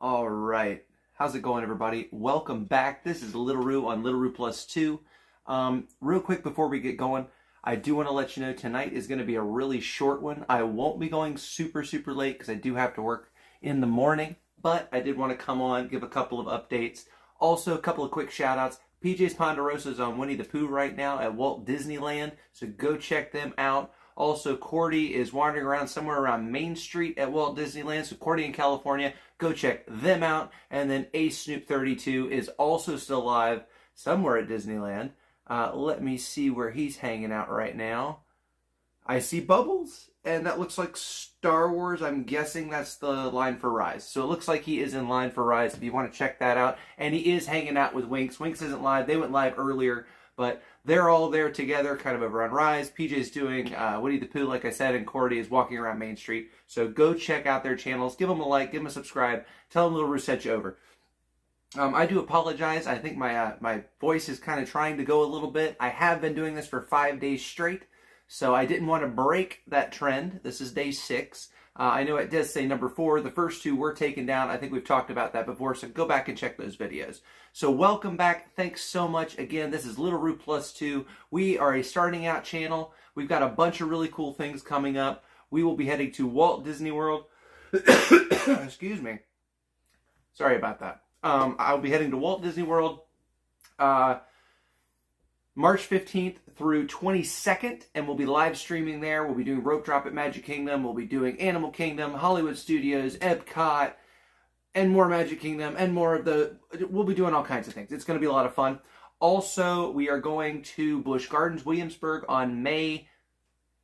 All right. How's it going, everybody? Welcome back. This is Little Roo on Little Roo Plus 2. Real quick before we get going, I do want to let you know tonight is going to be a really short one. I won't be going super late because I do have to work in the morning, but I did want to come on, give a couple of updates. Also, a couple of quick shout outs. PJ's Ponderosa is on Winnie the Pooh right now at Walt Disneyland, so go check them out. Also, Cordy is wandering around somewhere around Main Street at Walt Disneyland. So Cordy in California, go check them out. And then Ace Snoop 32 is also still live somewhere at Disneyland. Let me see where he's hanging out right now. I see Bubbles, and that looks like Star Wars. I'm guessing that's the line for Rise. So it looks like he is in line for Rise if you want to check that out. And he is hanging out with Winx. Winx isn't live. They went live earlier, but they're all there together, kind of over on Rise. PJ's doing Winnie the Pooh, like I said, and Cordy is walking around Main Street. So go check out their channels. Give them a like, give them a subscribe. Tell them Little Roo sent you over. I do apologize. I think my voice is kind of trying to go a little bit. I have been doing this for 5 days straight, so I didn't want to break that trend. This is day 6. I know it does say number 4. The first 2 were taken down. I think we've talked about that before, so go back and check those videos. So welcome back. Thanks so much. Again, this is Little Roo Plus 2. We are a starting out channel. We've got a bunch of really cool things coming up. We will be heading to Walt Disney World. Excuse me. Sorry about that. I'll be heading to Walt Disney World March 15th through 22nd, and we'll be live streaming there. We'll be doing Rope Drop at Magic Kingdom. We'll be doing Animal Kingdom, Hollywood Studios, Epcot, and more Magic Kingdom, and more of the... We'll be doing all kinds of things. It's going to be a lot of fun. Also, we are going to Busch Gardens, Williamsburg on May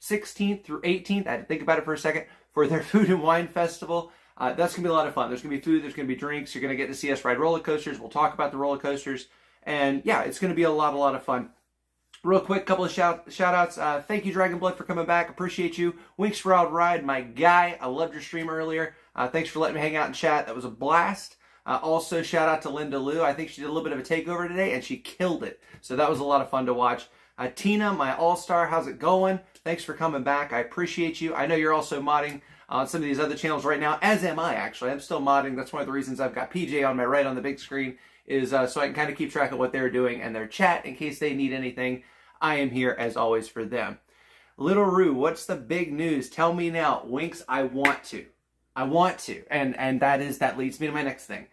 16th through 18th. I had to think about it for a second, for their Food and Wine Festival. That's going to be a lot of fun. There's going to be food, there's going to be drinks. You're going to get to see us ride roller coasters. We'll talk about the roller coasters. And yeah, it's going to be a lot of fun. Real quick, couple of shout outs. Thank you, Dragon Blood, for coming back. Appreciate you. Winx Wild Ride, my guy. I loved your stream earlier. Thanks for letting me hang out and chat. That was a blast. Also, shout out to Linda Lou. I think she did a little bit of a takeover today, and she killed it. So that was a lot of fun to watch. Tina, my all-star, how's it going? Thanks for coming back. I appreciate you. I know you're also modding on some of these other channels right now, as am I, actually. I'm still modding. That's one of the reasons I've got PJ on my right on the big screen, is so I can kind of keep track of what they're doing and their chat in case they need anything. I am here, as always, for them. Little Roo, what's the big news? Tell me now. Winx, I want to. I want to. And that leads me to my next thing.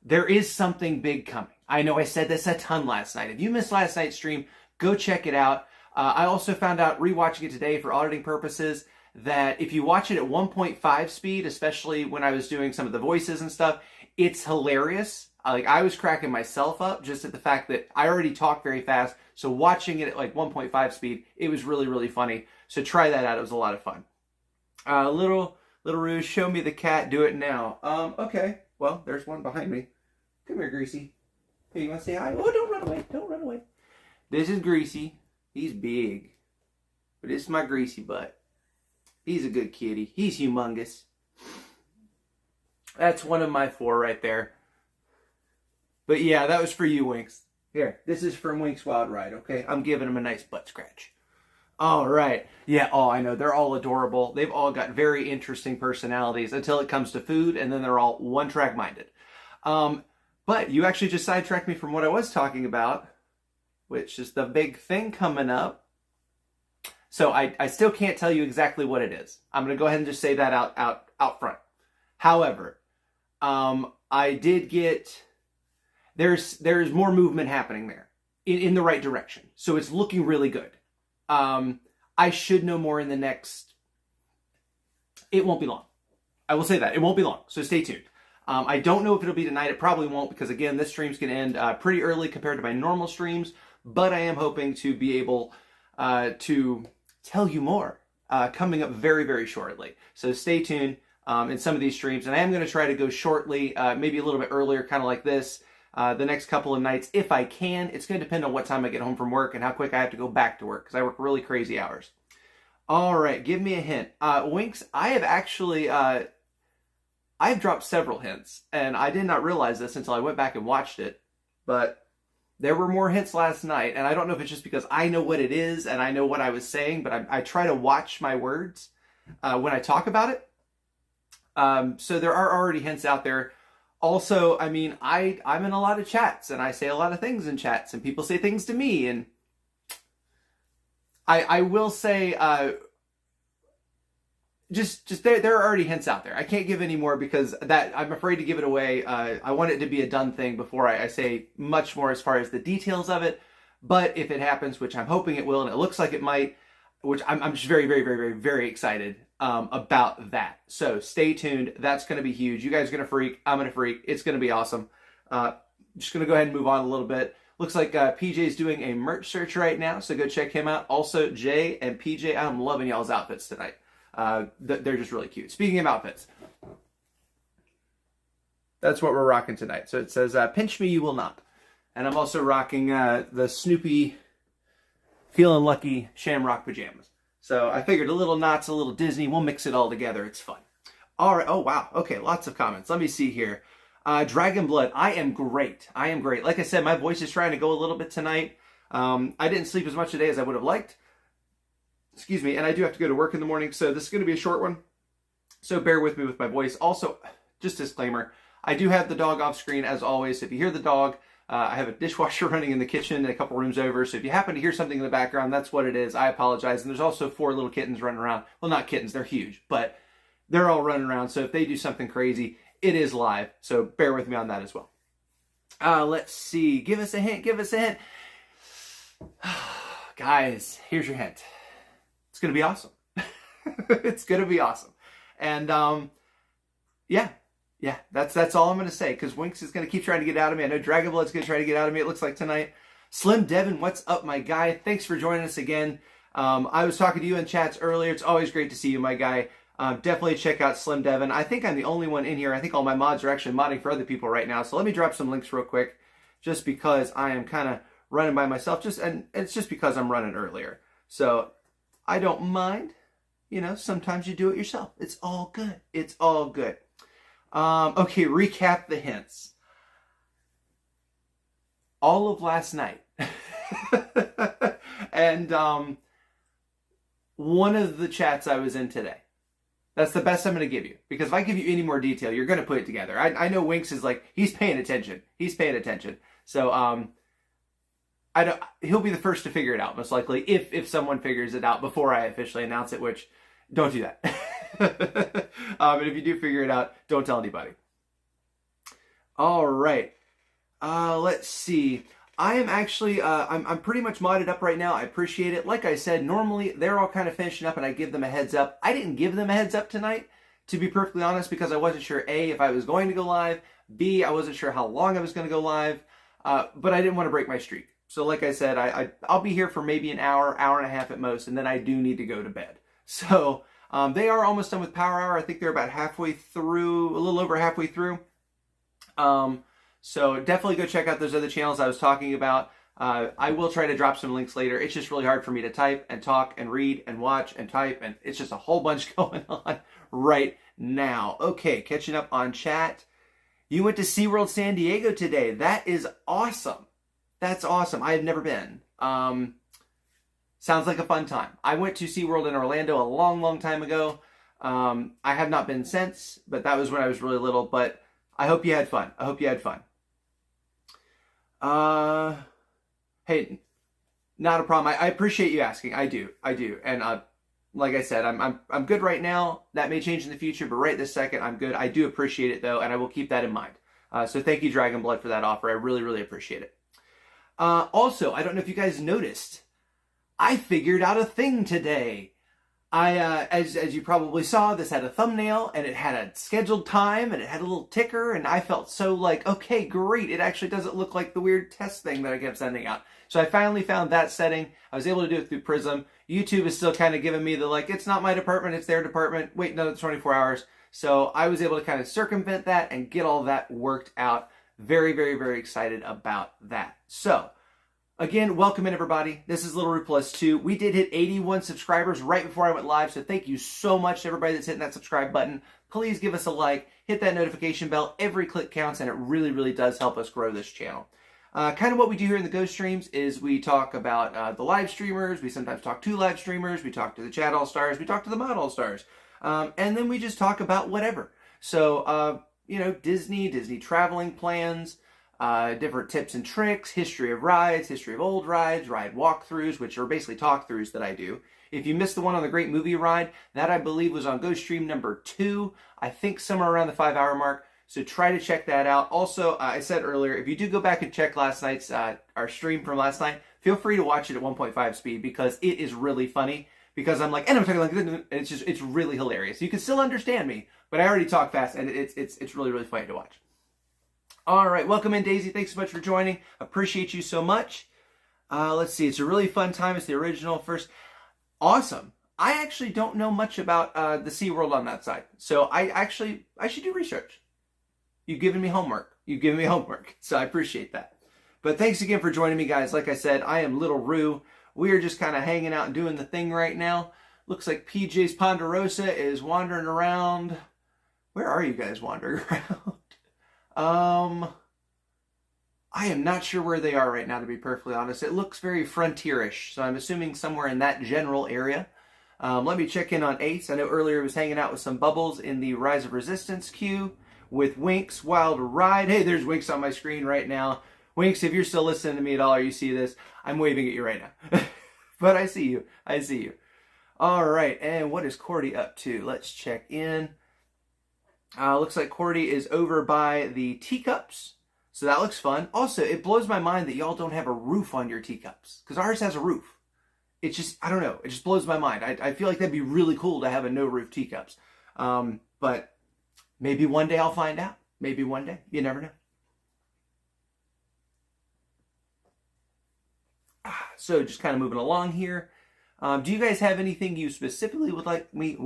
There is something big coming. I know I said this a ton last night. If you missed last night's stream, go check it out. I also found out, rewatching it today for auditing purposes, that if you watch it at 1.5 speed, especially when I was doing some of the voices and stuff, it's hilarious. Like, I was cracking myself up just at the fact that I already talk very fast. So watching it at like 1.5 speed, it was really funny. So try that out. It was a lot of fun. Little Roo, show me the cat. Do it now. Okay. Well, there's one behind me. Come here, Greasy. Hey, you want to say hi? Oh, don't run away. Don't run away. This is Greasy. He's big. But this is my Greasy butt. He's a good kitty. He's humongous. That's one of my 4 right there. But yeah, that was for you, Winx. Here, this is from Winx Wild Ride, okay? I'm giving him a nice butt scratch. All right. Yeah, I know. They're all adorable. They've all got very interesting personalities until it comes to food, and then they're all one-track minded. But you actually just sidetracked me from what I was talking about, which is the big thing coming up. So I still can't tell you exactly what it is. I'm going to go ahead and just say that out front. However, I did get... There's more movement happening there in the right direction. So it's looking really good. I should know more in the next... It won't be long. I will say that. It won't be long. So stay tuned. I don't know if it'll be tonight. It probably won't, because again, this stream's going to end pretty early compared to my normal streams. But I am hoping to be able to tell you more coming up very shortly. So stay tuned in some of these streams. And I am going to try to go shortly, maybe a little bit earlier, kind of like this, the next couple of nights, if I can. It's going to depend on what time I get home from work and how quick I have to go back to work, because I work really crazy hours. All right, give me a hint. Winx, I have actually... I've dropped several hints, and I did not realize this until I went back and watched it, but there were more hints last night, and I don't know if it's just because I know what it is and I know what I was saying, but I try to watch my words when I talk about it. So there are already hints out there. Also, I mean, I'm in a lot of chats and I say a lot of things in chats and people say things to me, and I will say, just there are already hints out there. I can't give any more because that I'm afraid to give it away. I want it to be a done thing before I say much more as far as the details of it. But if it happens, which I'm hoping it will, and it looks like it might, which I'm just very, very, very, very, very excited about that. So stay tuned. That's going to be huge. You guys are going to freak. I'm going to freak. It's going to be awesome. Just going to go ahead and move on a little bit. Looks like PJ's doing a merch search right now, so go check him out. Also, Jay and PJ, I'm loving y'all's outfits tonight. They're just really cute. Speaking of outfits, that's what we're rocking tonight. So it says, pinch me, you will not. And I'm also rocking the Snoopy Feeling Lucky Shamrock pajamas. So I figured a little knots, a little Disney, we'll mix it all together. It's fun. All right. Oh, wow. Okay, lots of comments. Let me see here. Dragon Blood, I am great. I am great. Like I said, my voice is trying to go a little bit tonight. I didn't sleep as much today as I would have liked. Excuse me, and I do have to go to work in the morning, so this is going to be a short one. So bear with me with my voice. Also, just disclaimer, I do have the dog off screen as always. So if you hear the dog, I have a dishwasher running in the kitchen and a couple rooms over. So if you happen to hear something in the background, that's what it is. I apologize. And there's also 4 little kittens running around. Well, not kittens, they're huge, but they're all running around. So if they do something crazy, it is live. So bear with me on that as well. Let's see. Give us a hint. Give us a hint. Guys, here's your hint. It's going to be awesome. It's going to be awesome. And yeah, that's all I'm going to say, because Winx is going to keep trying to get out of me. I know Dragon Blood's going to try to get out of me, it looks like tonight. Slim Devin, what's up, my guy? Thanks for joining us again. I was talking to you in chats earlier. It's always great to see you, my guy. Definitely check out Slim Devin. I think I'm the only one in here. I think all my mods are actually modding for other people right now. So let me drop some links real quick, just because I am kind of running by myself. And it's just because I'm running earlier. So I don't mind. You know, sometimes you do it yourself. It's all good. It's all good. Okay, recap the hints. All of last night. And one of the chats I was in today. That's the best I'm going to give you. Because if I give you any more detail, you're going to put it together. I know Winx is like, he's paying attention. He's paying attention. So, he'll be the first to figure it out, most likely, if someone figures it out before I officially announce it, which, don't do that. But if you do figure it out, don't tell anybody. All right. Let's see. I am actually, I'm pretty much modded up right now. I appreciate it. Like I said, normally they're all kind of finishing up and I give them a heads up. I didn't give them a heads up tonight, to be perfectly honest, because I wasn't sure, A, if I was going to go live, B, I wasn't sure how long I was going to go live, but I didn't want to break my streak. So like I said, I'll be here for maybe an hour, hour and a half at most, and then I do need to go to bed. So they are almost done with Power Hour. I think they're about halfway through, a little over halfway through. So definitely go check out those other channels I was talking about. I will try to drop some links later. It's just really hard for me to type and talk and read and watch and type, and it's just a whole bunch going on right now. Okay, catching up on chat. You went to SeaWorld San Diego today. That is awesome. That's awesome. I have never been. Sounds like a fun time. I went to SeaWorld in Orlando a long, long time ago. I have not been since, but that was when I was really little. But I hope you had fun. I hope you had fun. Hey, not a problem. I appreciate you asking. I do. And like I said, I'm good right now. That may change in the future, but right this second, I'm good. I do appreciate it though, and I will keep that in mind. So thank you, Dragon Blood, for that offer. I really, really appreciate it. Also, I don't know if you guys noticed, I figured out a thing today. As you probably saw, this had a thumbnail and it had a scheduled time and it had a little ticker, and I felt so like, okay, great. It actually doesn't look like the weird test thing that I kept sending out. So I finally found that setting. I was able to do it through Prism. YouTube is still kind of giving me the like, it's not my department, it's their department. Wait another 24 hours. So I was able to kind of circumvent that and get all that worked out. Very, very, very excited about that. So again, welcome in everybody. This is Little Roo Plus 2. We did hit 81 subscribers right before I went live, so thank you so much to everybody that's hitting that subscribe button. Please give us a like, hit that notification bell. Every click counts, and it really, really does help us grow this channel. Kind of what we do here in the Ghost Streams is we talk about the live streamers. We sometimes talk to live streamers. We talk to the Chat All-Stars. We talk to the Mod All-Stars. And then we just talk about whatever. So Disney traveling plans, different tips and tricks, history of rides, history of old rides, ride walkthroughs, which are basically talk-throughs that I do. If you missed the one on the Great Movie Ride, that I believe was on GoStream number 2, I think somewhere around the 5-hour mark. So try to check that out. Also, I said earlier, if you do go back and check last night's, our stream from last night, feel free to watch it at 1.5 speed because it is really funny. Because I'm like, and I'm talking like, and it's really hilarious. You can still understand me, but I already talk fast, and it's really, really funny to watch. All right, welcome in, Daisy. Thanks so much for joining. Appreciate you so much. Let's see, it's a really fun time. It's the original first. Awesome. I actually don't know much about the SeaWorld on that side, so I should do research. You've given me homework. So I appreciate that. But thanks again for joining me, guys. Like I said, I am Little Roo. We are just kind of hanging out and doing the thing right now. Looks like PJ's Ponderosa is wandering around. Where are you guys wandering around? I am not sure where they are right now, to be perfectly honest. It looks very frontierish, so I'm assuming somewhere in that general area. Let me check in on Ace. I know earlier he was hanging out with some Bubbles in the Rise of Resistance queue with Winx Wild Ride. Hey, there's Winx on my screen right now. Winx, if you're still listening to me at all or you see this, I'm waving at you right now. But I see you. All right, and what is Cordy up to? Let's check in. Looks like Cordy is over by the teacups, so that looks fun. Also, it blows my mind that y'all don't have a roof on your teacups, because ours has a roof. It's just, I don't know, it just blows my mind. I feel like that'd be really cool to have a no-roof teacups. But maybe one day I'll find out. Maybe one day. You never know. So just kind of moving along here. Do you guys have anything you specifically would like me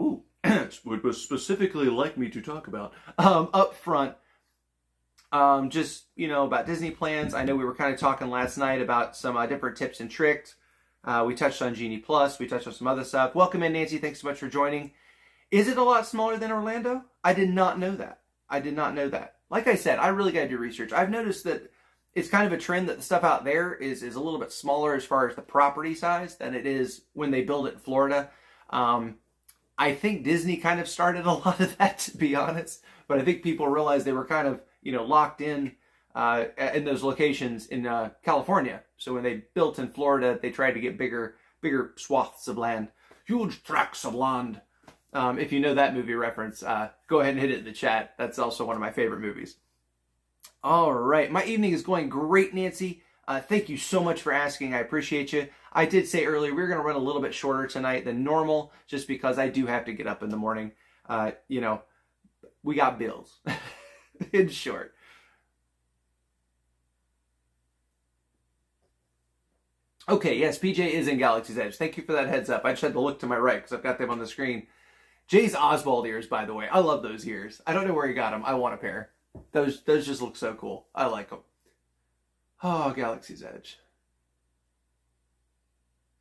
would specifically like me to talk about up front? Just about Disney plans. I know we were kind of talking last night about some different tips and tricks. We touched on Genie Plus. We touched on some other stuff. Welcome in, Nancy. Thanks so much for joining. Is it a lot smaller than Orlando? I did not know that. Like I said, I really got to do research. I've noticed that it's kind of a trend that the stuff out there is a little bit smaller as far as the property size than it is when they build it in Florida. I think Disney kind of started a lot of that, to be honest. But I think people realized they were kind of, locked in those locations in California. So when they built in Florida, they tried to get bigger swaths of land, huge tracts of land. If you know that movie reference, go ahead and hit it in the chat. That's also one of my favorite movies. All right, my evening is going great, Nancy. Thank you so much for asking. I appreciate you. I did say earlier we're going to run a little bit shorter tonight than normal, just because I do have to get up in the morning. We got bills. In short. Okay, yes, PJ is in Galaxy's Edge. Thank you for that heads up. I just had to look to my right because I've got them on the screen. Jay's Oswald ears, by the way. I love those ears. I don't know where he got them. I want a pair. Those just look so cool. I like them. Oh, Galaxy's Edge.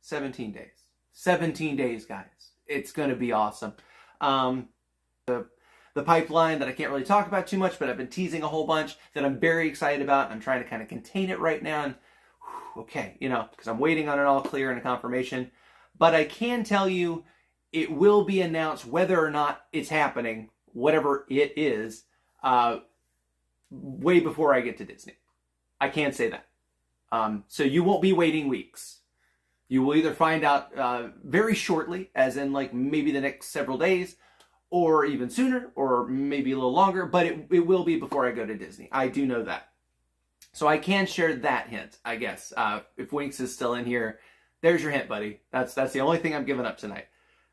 17 days. 17 days, guys. It's going to be awesome. The pipeline that I can't really talk about too much, but I've been teasing a whole bunch that I'm very excited about. I'm trying to kind of contain it right now. And okay, because I'm waiting on an all clear and a confirmation. But I can tell you it will be announced whether or not it's happening, whatever it is, way before I get to Disney. I can't say that. So you won't be waiting weeks. You will either find out very shortly, as in like maybe the next several days, or even sooner, or maybe a little longer, but it will be before I go to Disney. I do know that. So I can share that hint, I guess. If Winx is still in here, there's your hint, buddy. That's the only thing I'm giving up tonight.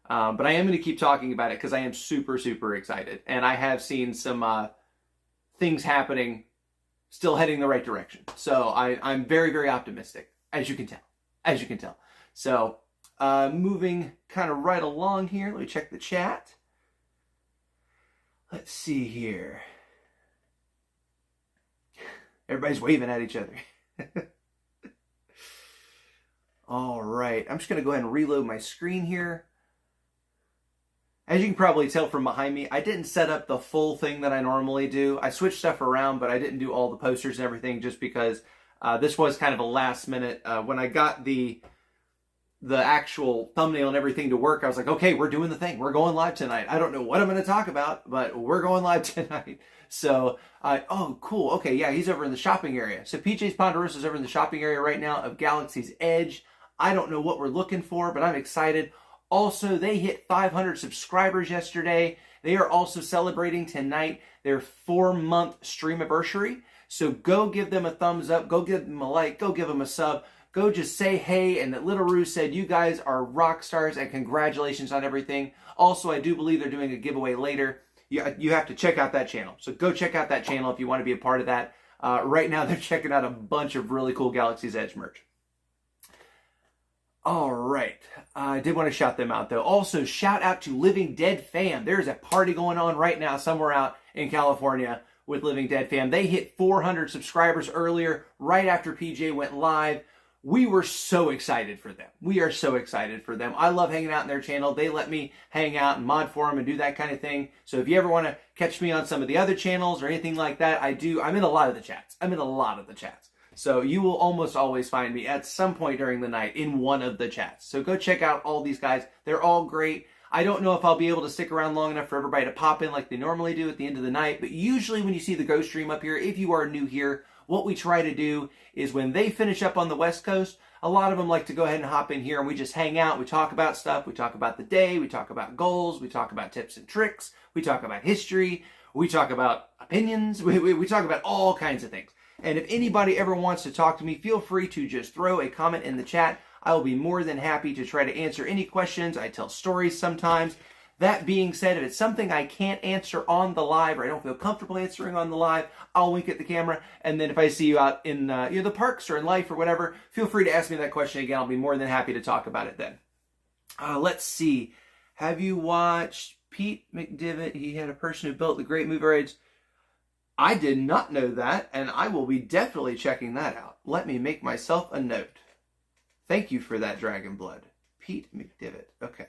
But I am going to keep talking about it because I am super, super excited. And I have seen some things happening, still heading the right direction. So I'm very, very optimistic, as you can tell. So moving kind of right along here. Let me check the chat. Let's see here. Everybody's waving at each other. All right. I'm just going to go ahead and reload my screen here. As you can probably tell from behind me, I didn't set up the full thing that I normally do. I switched stuff around, but I didn't do all the posters and everything just because this was kind of a last minute. When I got the the actual thumbnail and everything to work, I was like, okay, we're doing the thing. We're going live tonight. I don't know what I'm going to talk about, but we're going live tonight. So, oh, cool. Okay, yeah, he's over in the shopping area. So PJ's Ponderosa is over in the shopping area right now of Galaxy's Edge. I don't know what we're looking for, but I'm excited. Also, they hit 500 subscribers yesterday. They are also celebrating tonight their 4-month stream anniversary. So go give them a thumbs up. Go give them a like. Go give them a sub. Go just say hey, and that Little Roo said you guys are rock stars and congratulations on everything. Also, I do believe they're doing a giveaway later. You have to check out that channel. So go check out that channel if you want to be a part of that. Right now, they're checking out a bunch of really cool Galaxy's Edge merch. All right. I did want to shout them out, though. Also, shout out to Living Dead Fam. There's a party going on right now somewhere out in California with Living Dead Fam. They hit 400 subscribers earlier, right after PJ went live. We were so excited for them. We are so excited for them. I love hanging out in their channel. They let me hang out and mod for them and do that kind of thing. So if you ever want to catch me on some of the other channels or anything like that, I'm in a lot of the chats. So you will almost always find me at some point during the night in one of the chats. So go check out all these guys. They're all great. I don't know if I'll be able to stick around long enough for everybody to pop in like they normally do at the end of the night, but usually when you see the Ghost Stream up here, if you are new here, what we try to do is when they finish up on the West Coast, a lot of them like to go ahead and hop in here and we just hang out. We talk about stuff. We talk about the day. We talk about goals. We talk about tips and tricks. We talk about history. We talk about opinions. We talk about all kinds of things. And if anybody ever wants to talk to me, feel free to just throw a comment in the chat. I will be more than happy to try to answer any questions. I tell stories sometimes. That being said, if it's something I can't answer on the live or I don't feel comfortable answering on the live, I'll wink at the camera. And then if I see you out in the parks or in life or whatever, feel free to ask me that question again. I'll be more than happy to talk about it then. Let's see. Have you watched Pete McDivitt? He had a person who built the Great Movie Raids. I did not know that, and I will be definitely checking that out. Let me make myself a note. Thank you for that, Dragon Blood. Pete McDivitt. Okay.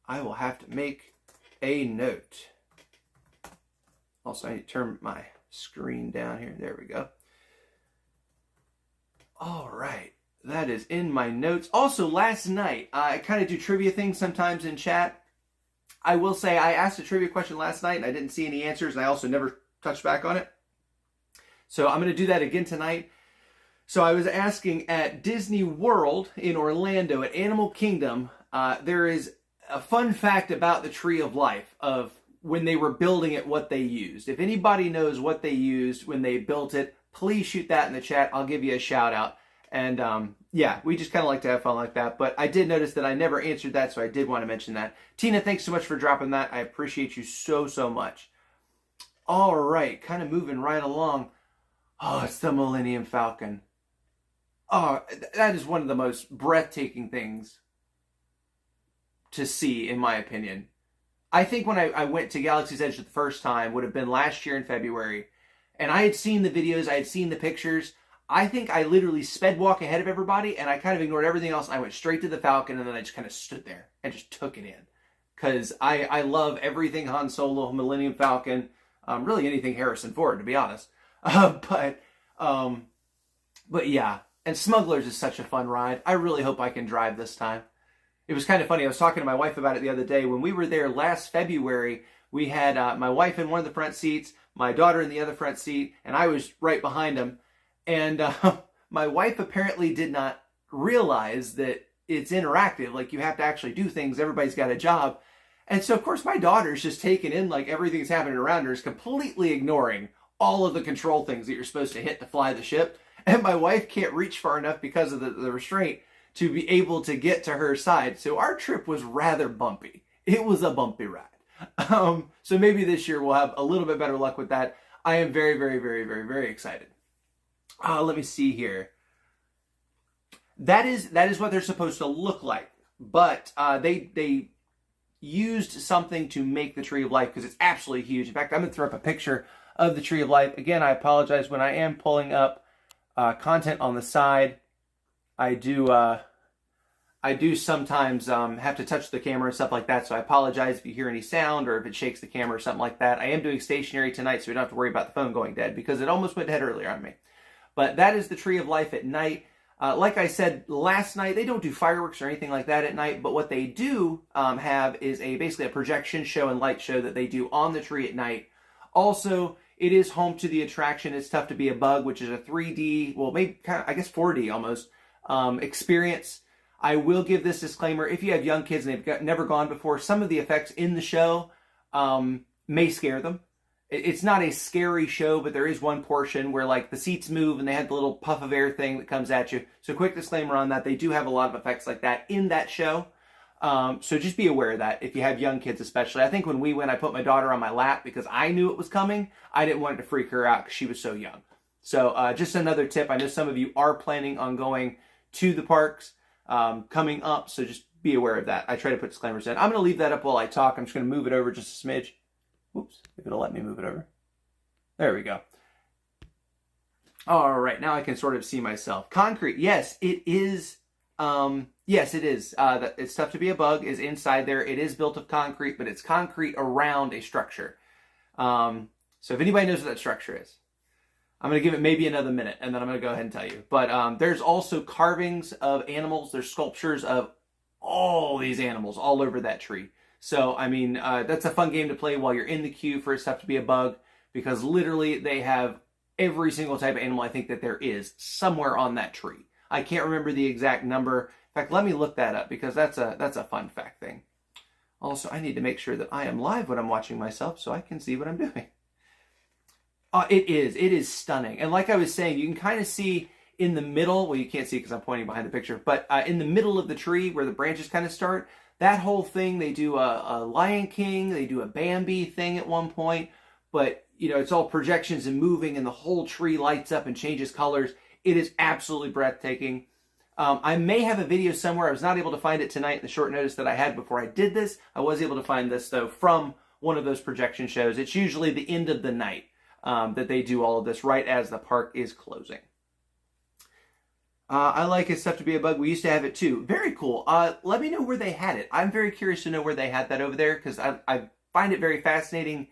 I will have to make a note. Also, I need to turn my screen down here. There we go. All right. That is in my notes. Also, last night, I kind of do trivia things sometimes in chat. I will say I asked a trivia question last night, and I didn't see any answers, and I also never touched back on it. So I'm going to do that again tonight. So I was asking at Disney World in Orlando at Animal Kingdom, there is a fun fact about the Tree of Life of when they were building it, what they used. If anybody knows what they used when they built it, please shoot that in the chat. I'll give you a shout out. And yeah, we just kind of like to have fun like that. But I did notice that I never answered that, so I did want to mention that. Tina, thanks so much for dropping that. I appreciate you so, so much. All right, kind of moving right along. Oh, it's the Millennium Falcon. Oh, that is one of the most breathtaking things to see, in my opinion. I think when I went to Galaxy's Edge the first time would have been last year in February. And I had seen the videos, I had seen the pictures. I think I literally sped walk ahead of everybody and I kind of ignored everything else. I went straight to the Falcon and then I just kind of stood there and just took it in. Because I love everything Han Solo, Millennium Falcon, really anything Harrison Ford, to be honest. But yeah, and Smugglers is such a fun ride. I really hope I can drive this time. It was kind of funny. I was talking to my wife about it the other day. When we were there last February, we had my wife in one of the front seats, my daughter in the other front seat, and I was right behind them. And my wife apparently did not realize that it's interactive. Like, you have to actually do things. Everybody's got a job. And so, of course, my daughter's just taking in, like, everything's happening around her, is completely ignoring all of the control things that you're supposed to hit to fly the ship. And my wife can't reach far enough because of the restraint to be able to get to her side. So our trip was rather bumpy. It was a bumpy ride. So maybe this year we'll have a little bit better luck with that. I am very, very, very, very, very excited. Let me see here. That is what they're supposed to look like. But they used something to make the Tree of Life because it's absolutely huge. In fact, I'm going to throw up a picture of the Tree of Life. Again, I apologize when I am pulling up content on the side. I do sometimes have to touch the camera and stuff like that, so I apologize if you hear any sound or if it shakes the camera or something like that. I am doing stationary tonight, so we don't have to worry about the phone going dead because it almost went dead earlier on me. But that is the Tree of Life at night. Like I said last night, they don't do fireworks or anything like that at night, but what they do have is basically a projection show and light show that they do on the tree at night. Also, it is home to the attraction It's Tough to Be a Bug, which is a 3D, well, maybe kind of, I guess 4D almost, experience. I will give this disclaimer: if you have young kids and they've never gone before, some of the effects in the show may scare them. It's not a scary show, but there is one portion where like the seats move and they have the little puff of air thing that comes at you. So quick disclaimer on that. They do have a lot of effects like that in that show. So just be aware of that if you have young kids especially. I think when we went, I put my daughter on my lap because I knew it was coming. I didn't want it to freak her out because she was so young. So just another tip. I know some of you are planning on going to the parks coming up, so just be aware of that. I try to put disclaimers in. I'm going to leave that up while I talk. I'm just going to move it over just a smidge. Whoops, if it'll let me move it over. There we go. All right, now I can sort of see myself. Concrete, yes, it is. Yes, it is. It's Tough to Be a Bug is inside there. It is built of concrete, but it's concrete around a structure. So if anybody knows what that structure is, I'm going to give it maybe another minute, and then I'm going to go ahead and tell you. But there's also carvings of animals. There's sculptures of all these animals all over that tree. So, I mean, that's a fun game to play while you're in the queue for It's Tough to Be a Bug, because literally they have every single type of animal I think that there is somewhere on that tree. I can't remember the exact number. In fact, let me look that up because that's a fun fact thing. Also, I need to make sure that I am live when I'm watching myself so I can see what I'm doing. It is stunning. And like I was saying, you can kind of see in the middle, well, you can't see because I'm pointing behind the picture, but in the middle of the tree where the branches kind of start, that whole thing, they do a Lion King, they do a Bambi thing at one point, but you know, it's all projections and moving and the whole tree lights up and changes colors. It is absolutely breathtaking. I may have a video somewhere. I was not able to find it tonight in the short notice that I had before I did this. I was able to find this though from one of those projection shows. It's usually the end of the night that they do all of this right as the park is closing. I like It's Tough to Be a Bug. We used to have it too. Very cool. Let me know where they had it. I'm very curious to know where they had that over there because I find it very fascinating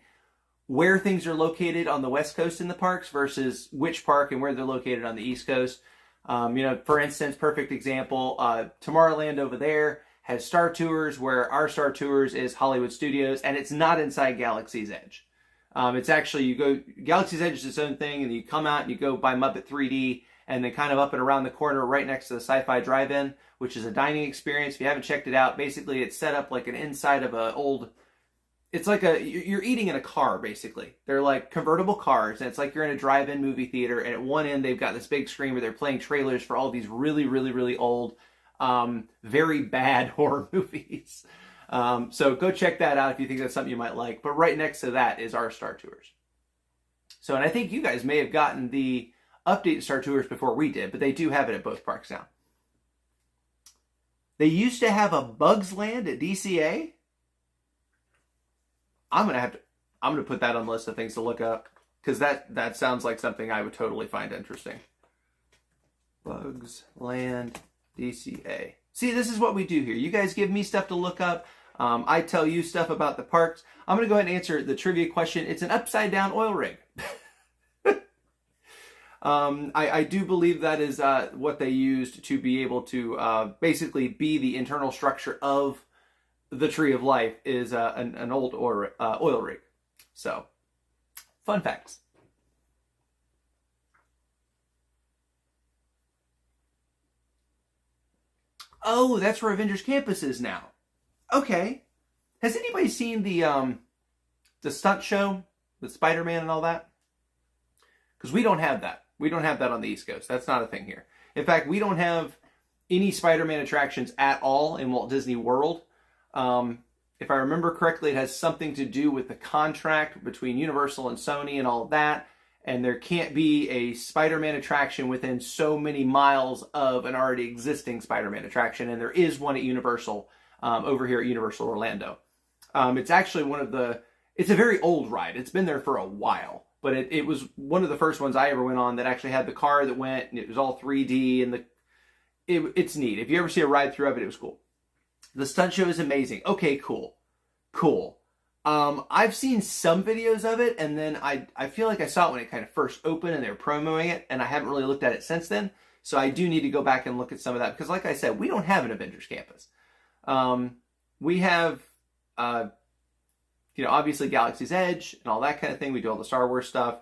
where things are located on the West Coast in the parks versus which park and where they're located on the East Coast. You know, for instance, perfect example, Tomorrowland over there has Star Tours where our Star Tours is Hollywood Studios and it's not inside Galaxy's Edge. It's actually, you go, Galaxy's Edge is its own thing and you come out and you go by Muppet 3D and then kind of up and around the corner right next to the Sci-Fi Drive-In, which is a dining experience. If you haven't checked it out, basically it's set up like an inside of a old, it's like you're eating in a car basically. They're like convertible cars and it's like you're in a drive-in movie theater and at one end they've got this big screen where they're playing trailers for all these really, really, really old, very bad horror movies. So go check that out if you think that's something you might like. But right next to that is our Star Tours. So, and I think you guys may have gotten the update to Star Tours before we did, but they do have it at both parks now. They used to have a Bugs Land at DCA. I'm gonna put that on the list of things to look up because that sounds like something I would totally find interesting. Bugs Land DCA. See, this is what we do here. You guys give me stuff to look up. I tell you stuff about the parks. I'm going to go ahead and answer the trivia question. It's an upside down oil rig. I do believe that is what they used to be able to basically be the internal structure of the Tree of Life is an old oil rig. So, fun facts. Oh, that's where Avengers Campus is now. Okay. Has anybody seen the stunt show with Spider-Man and all that? Because we don't have that. We don't have that on the East Coast. That's not a thing here. In fact, we don't have any Spider-Man attractions at all in Walt Disney World. If I remember correctly, it has something to do with the contract between Universal and Sony and all of that. And there can't be a Spider-Man attraction within so many miles of an already existing Spider-Man attraction. And there is one at Universal, over here at Universal Orlando. It's actually it's a very old ride. It's been there for a while. But it was one of the first ones I ever went on that actually had the car that went, and it was all 3D, and it's neat. If you ever see a ride through of it, it was cool. The stunt show is amazing. Okay, cool. I've seen some videos of it, and then I feel like I saw it when it kind of first opened, and they were promoting it, and I haven't really looked at it since then. So I do need to go back and look at some of that because, like I said, we don't have an Avengers campus. We have, obviously Galaxy's Edge and all that kind of thing. We do all the Star Wars stuff.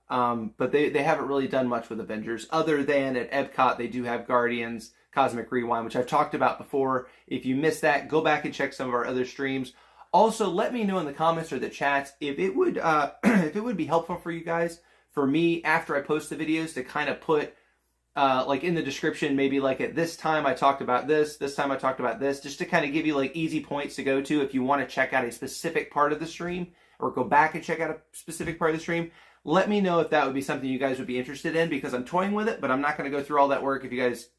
But they haven't really done much with Avengers other than at Epcot they do have Guardians Cosmic Rewind, which I've talked about before. If you missed that, go back and check some of our other streams. Also, let me know in the comments or the chats if it would if it would be helpful for you guys, for me after I post the videos, to kind of put like in the description, maybe like at this time I talked about this time I talked about this, just to kind of give you like easy points to go to if you want to check out a specific part of the stream or go back and check out a specific part of the stream. Let me know if that would be something you guys would be interested in, because I'm toying with it, but I'm not going to go through all that work if you guys,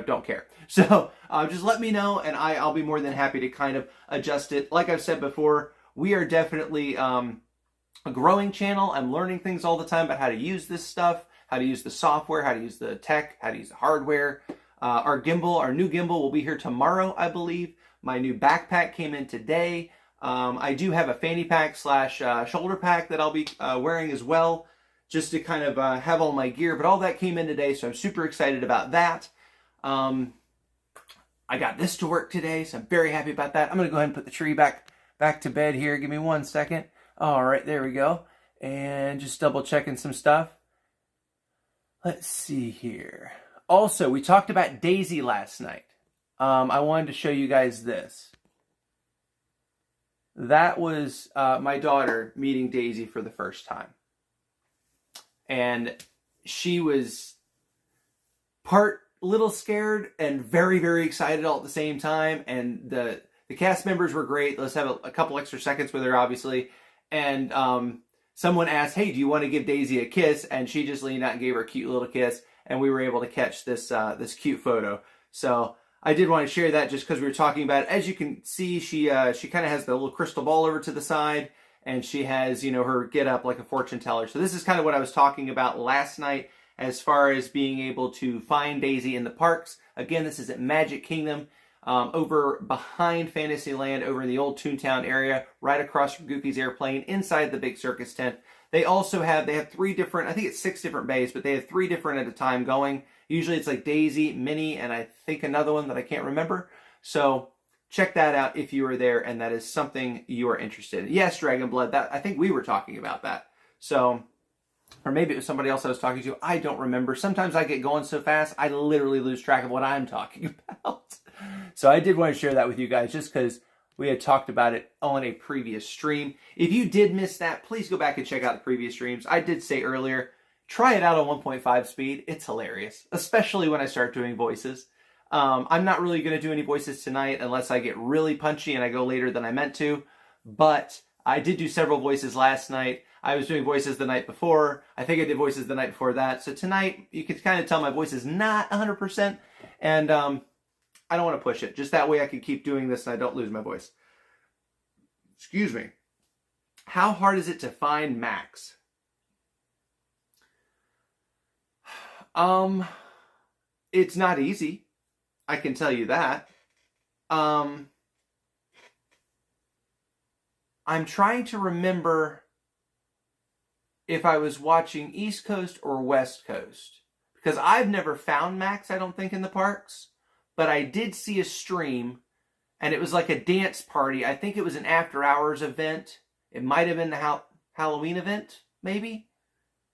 don't care. So just let me know, and I'll be more than happy to kind of adjust it. Like I've said before, we are definitely a growing channel. I'm learning things all the time about how to use this stuff, how to use the software, how to use the tech, how to use the hardware. Our new gimbal will be here tomorrow, I believe. My new backpack came in today. I do have a fanny pack / shoulder pack that I'll be wearing as well, just to kind of have all my gear. But all that came in today, so I'm super excited about that. I got this to work today, so I'm very happy about that. I'm going to go ahead and put the tree back to bed here. Give me 1 second. All right, there we go. And just double checking some stuff. Let's see here. Also, we talked about Daisy last night. I wanted to show you guys this. That was my daughter meeting Daisy for the first time. And she was part little scared and very, very excited all at the same time. And the cast members were great. Let's have a couple extra seconds with her, obviously. And someone asked, hey, do you want to give Daisy a kiss? And she just leaned out and gave her a cute little kiss. And we were able to catch this cute photo. So I did want to share that just because we were talking about it. As you can see, she kind of has the little crystal ball over to the side, and she has, her get up like a fortune teller. So this is kind of what I was talking about last night as far as being able to find Daisy in the parks. Again, this is at Magic Kingdom, over behind Fantasyland, over in the old Toontown area, right across from Goofy's airplane, inside the big circus tent. They also have 3 different, I think it's 6 different bays, but they have 3 different at a time going. Usually it's like Daisy, Minnie, and I think another one that I can't remember. So check that out if you are there and that is something you are interested in. Yes, Dragon Blood, I think we were talking about that. So, or maybe it was somebody else I was talking to. I don't remember. Sometimes I get going so fast, I literally lose track of what I'm talking about. So I did want to share that with you guys just because we had talked about it on a previous stream. If you did miss that, please go back and check out the previous streams. I did say earlier, try it out on 1.5 speed. It's hilarious, especially when I start doing voices. I'm not really going to do any voices tonight unless I get really punchy and I go later than I meant to. But I did do several voices last night. I was doing voices the night before. I think I did voices the night before that. So tonight, you can kind of tell my voice is not 100%. And I don't want to push it. Just that way I can keep doing this and I don't lose my voice. Excuse me. How hard is it to find Max? It's not easy. I can tell you that. I'm trying to remember if I was watching East Coast or West Coast. Because I've never found Max, I don't think, in the parks. But I did see a stream, and it was like a dance party. I think it was an after-hours event. It might have been the Halloween event, maybe?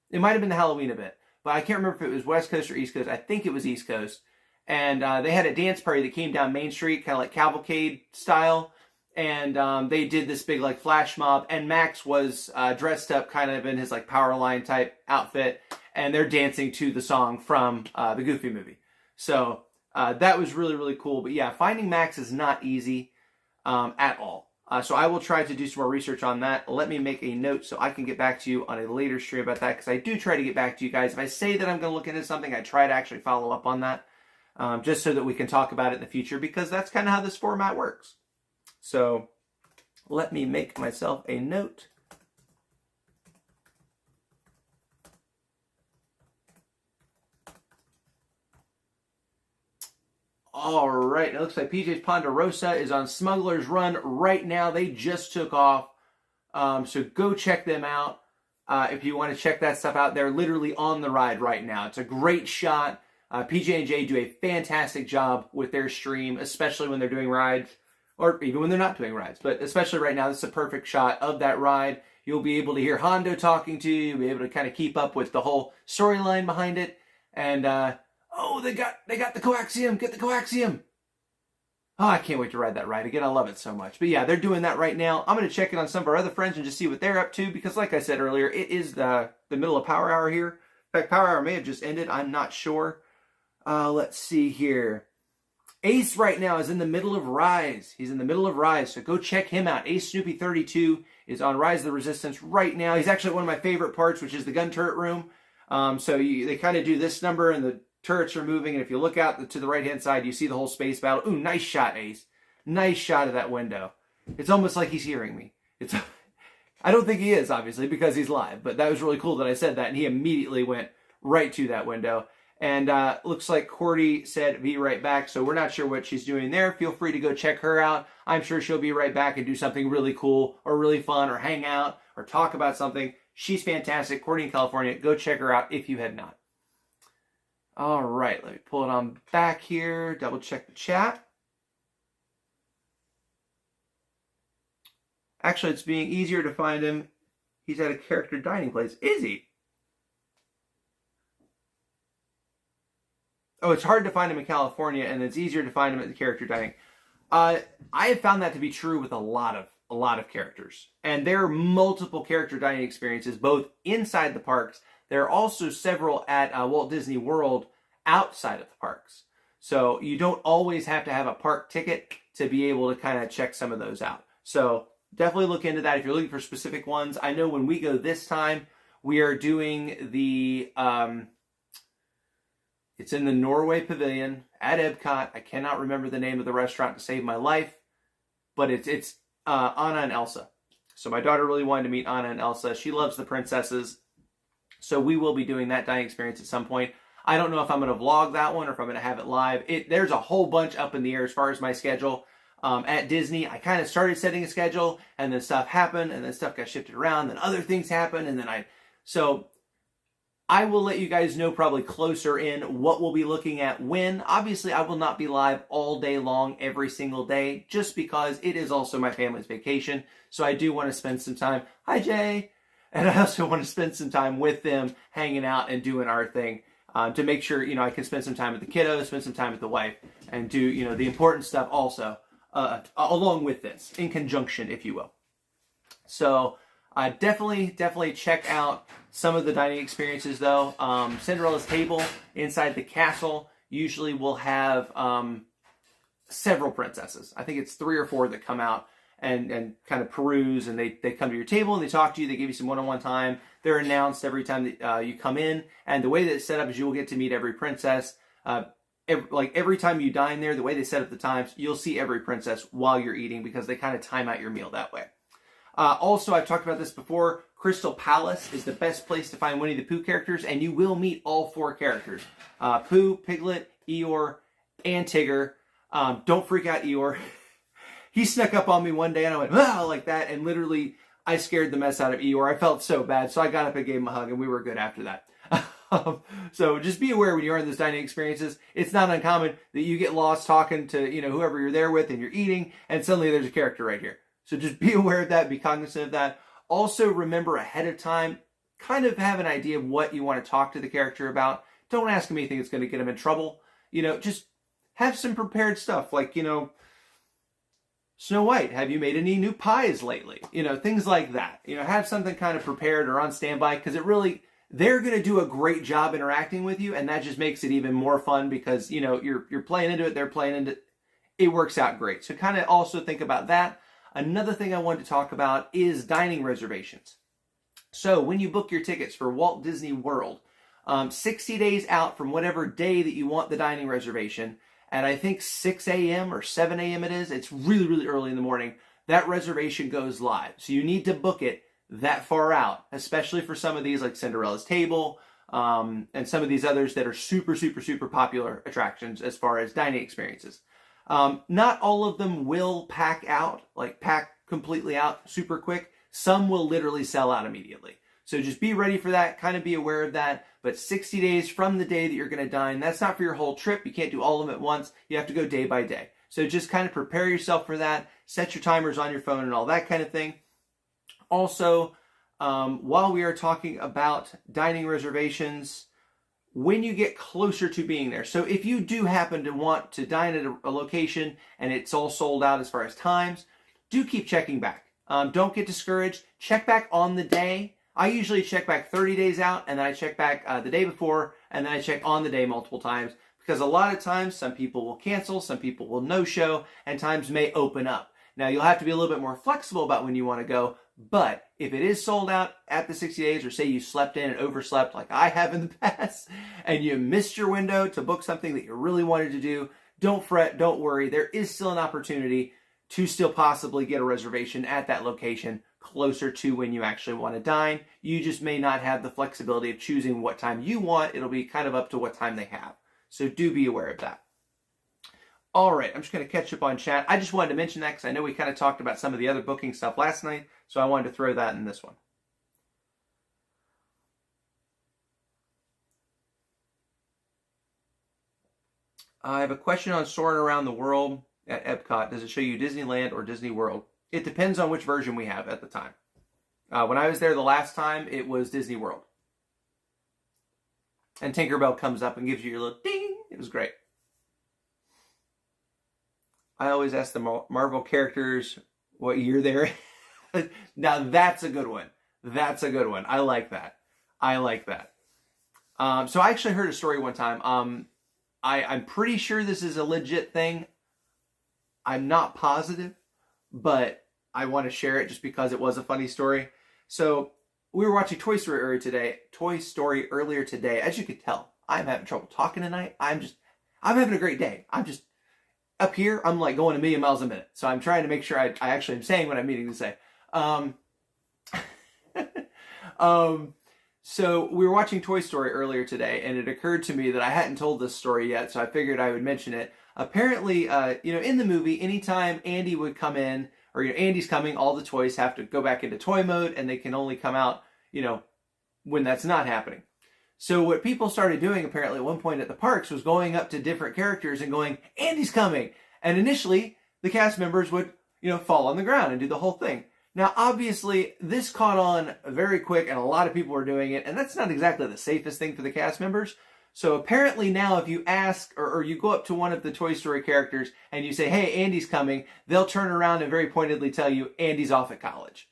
It might have been the Halloween event. But I can't remember if it was West Coast or East Coast. I think it was East Coast. And they had a dance party that came down Main Street, kind of like cavalcade style. And they did this big like flash mob. And Max was dressed up kind of in his like Powerline type outfit. And they're dancing to the song from the Goofy movie. So that was really, really cool. But yeah, finding Max is not easy at all. So I will try to do some more research on that. Let me make a note so I can get back to you on a later stream about that, because I do try to get back to you guys. If I say that I'm going to look into something, I try to actually follow up on that, just so that we can talk about it in the future, because that's kind of how this format works. So let me make myself a note. All right, it looks like PJ's Ponderosa is on Smuggler's Run right now. They just took off, so go check them out if you want to check that stuff out. They're literally on the ride right now. It's a great shot. PJ&J do a fantastic job with their stream, especially when they're doing rides, or even when they're not doing rides. But especially right now, this is a perfect shot of that ride. You'll be able to hear Hondo talking to you. You'll be able to kind of keep up with the whole storyline behind it. And, oh, they got the coaxium. Get the coaxium. Oh, I can't wait to ride that ride again. I love it so much. But yeah, they're doing that right now. I'm going to check in on some of our other friends and just see what they're up to. Because like I said earlier, it is the middle of Power Hour here. In fact, Power Hour may have just ended. I'm not sure. Let's see here. Ace right now is in the middle of Rise. He's in the middle of Rise, so go check him out. Ace Snoopy 32 is on Rise of the Resistance right now. He's actually at one of my favorite parts, which is the gun turret room. They kind of do this number, and the turrets are moving, and if you look out to the right-hand side, you see the whole space battle. Ooh, nice shot, Ace. Nice shot of that window. It's almost like he's hearing me. I don't think he is, obviously, because he's live, but that was really cool that I said that, and he immediately went right to that window. And looks like Cordy said be right back, so we're not sure what she's doing there. Feel free to go check her out. I'm sure she'll be right back and do something really cool or really fun or hang out or talk about something. She's fantastic. Cordy in California. Go check her out if you had not. All right, let me pull it on back here. Double check the chat. Actually, it's being easier to find him. He's at a character dining place. Is he? Oh, it's hard to find him in California, and it's easier to find him at the character dining. I have found that to be true with a lot of characters. And there are multiple character dining experiences, both inside the parks. There are also several at Walt Disney World outside of the parks. So you don't always have to have a park ticket to be able to kind of check some of those out. So definitely look into that if you're looking for specific ones. I know when we go this time, we are doing the... It's in the Norway Pavilion at Epcot. I cannot remember the name of the restaurant to save my life, but it's Anna and Elsa. So my daughter really wanted to meet Anna and Elsa. She loves the princesses. So we will be doing that dining experience at some point. I don't know if I'm going to vlog that one or if I'm going to have it live. There's a whole bunch up in the air as far as my schedule. At Disney, I kind of started setting a schedule, and then stuff happened, and then stuff got shifted around, then other things happened, and then So I will let you guys know probably closer in what we'll be looking at when. Obviously, I will not be live all day long every single day just because it is also my family's vacation. So I do want to spend some time. Hi, Jay. And I also want to spend some time with them hanging out and doing our thing to make sure, I can spend some time with the kiddos, spend some time with the wife, and do, the important stuff also along with this, in conjunction, if you will. So definitely check out some of the dining experiences, though. Cinderella's Table inside the castle usually will have several princesses. I think it's 3 or 4 that come out and kind of peruse, and they come to your table and they talk to you. They give you some one-on-one time. They're announced every time that you come in, and the way that it's set up is you will get to meet every princess. Every time you dine there, the way they set up the times, you'll see every princess while you're eating because they kind of time out your meal that way. Also, I've talked about this before, Crystal Palace is the best place to find Winnie the Pooh characters, and you will meet all 4 characters. Pooh, Piglet, Eeyore, and Tigger. Don't freak out, Eeyore. He snuck up on me one day, and I went, ah, like that, and literally, I scared the mess out of Eeyore. I felt so bad, so I got up and gave him a hug, and we were good after that. So just be aware when you are in those dining experiences, it's not uncommon that you get lost talking to, whoever you're there with, and you're eating, and suddenly there's a character right here. So just be aware of that, be cognizant of that. Also remember ahead of time, kind of have an idea of what you want to talk to the character about. Don't ask him anything that's going to get him in trouble. Just have some prepared stuff like, Snow White, have you made any new pies lately? Things like that. Have something kind of prepared or on standby because they're going to do a great job interacting with you, and that just makes it even more fun because, you're playing into it, they're playing into it. It works out great. So kind of also think about that. Another thing I wanted to talk about is dining reservations. So when you book your tickets for Walt Disney World, 60 days out from whatever day that you want the dining reservation, at I think 6 a.m. or 7 a.m. it is, it's really, really early in the morning, that reservation goes live. So you need to book it that far out, especially for some of these like Cinderella's Table and some of these others that are super, super, super popular attractions as far as dining experiences. Not all of them will pack completely out super quick. Some will literally sell out immediately. So just be ready for that, kind of be aware of that. But 60 days from the day that you're going to dine, that's not for your whole trip. You can't do all of them at once. You have to go day by day. So just kind of prepare yourself for that. Set your timers on your phone and all that kind of thing. Also, while we are talking about dining reservations, when you get closer to being there. So if you do happen to want to dine at a location and it's all sold out as far as times, do keep checking back. Don't get discouraged. Check back on the day. I usually check back 30 days out, and then I check back the day before, and then I check on the day multiple times, because a lot of times some people will cancel, some people will no-show, and times may open up. Now, you'll have to be a little bit more flexible about when you want to go, but if it is sold out at the 60 days, or say you slept in and overslept like I have in the past, and you missed your window to book something that you really wanted to do, don't fret, don't worry. There is still an opportunity to still possibly get a reservation at that location closer to when you actually want to dine. You just may not have the flexibility of choosing what time you want. It'll be kind of up to what time they have. So do be aware of that. All right, I'm just going to catch up on chat. I just wanted to mention that because I know we kind of talked about some of the other booking stuff last night, so I wanted to throw that in this one. I have a question on Soaring Around the World at Epcot. Does it show you Disneyland or Disney World? It depends on which version we have at the time. When I was there the last time, it was Disney World. And Tinkerbell comes up and gives you your little ding. It was great. I always ask the Marvel characters what year they're in. Now that's a good one. That's a good one. I like that. I like that. So I actually heard a story one time. I'm pretty sure this is a legit thing. I'm not positive, but I want to share it just because it was a funny story. So we were watching Toy Story earlier today. As you could tell, I'm having trouble talking tonight. I'm having a great day. I'm just up here. I'm like going a million miles a minute. So I'm trying to make sure I actually am saying what I'm meaning to say. So we were watching Toy Story earlier today, and it occurred to me that I hadn't told this story yet, so I figured I would mention it. Apparently, in the movie, anytime Andy would come in, or Andy's coming, all the toys have to go back into toy mode, and they can only come out, when that's not happening. So what people started doing, apparently, at one point at the parks, was going up to different characters and going, Andy's coming! And initially, the cast members would, fall on the ground and do the whole thing. Now, obviously, this caught on very quick, and a lot of people were doing it, and that's not exactly the safest thing for the cast members. So apparently now, if you ask, or you go up to one of the Toy Story characters, and you say, hey, Andy's coming, they'll turn around and very pointedly tell you, Andy's off at college.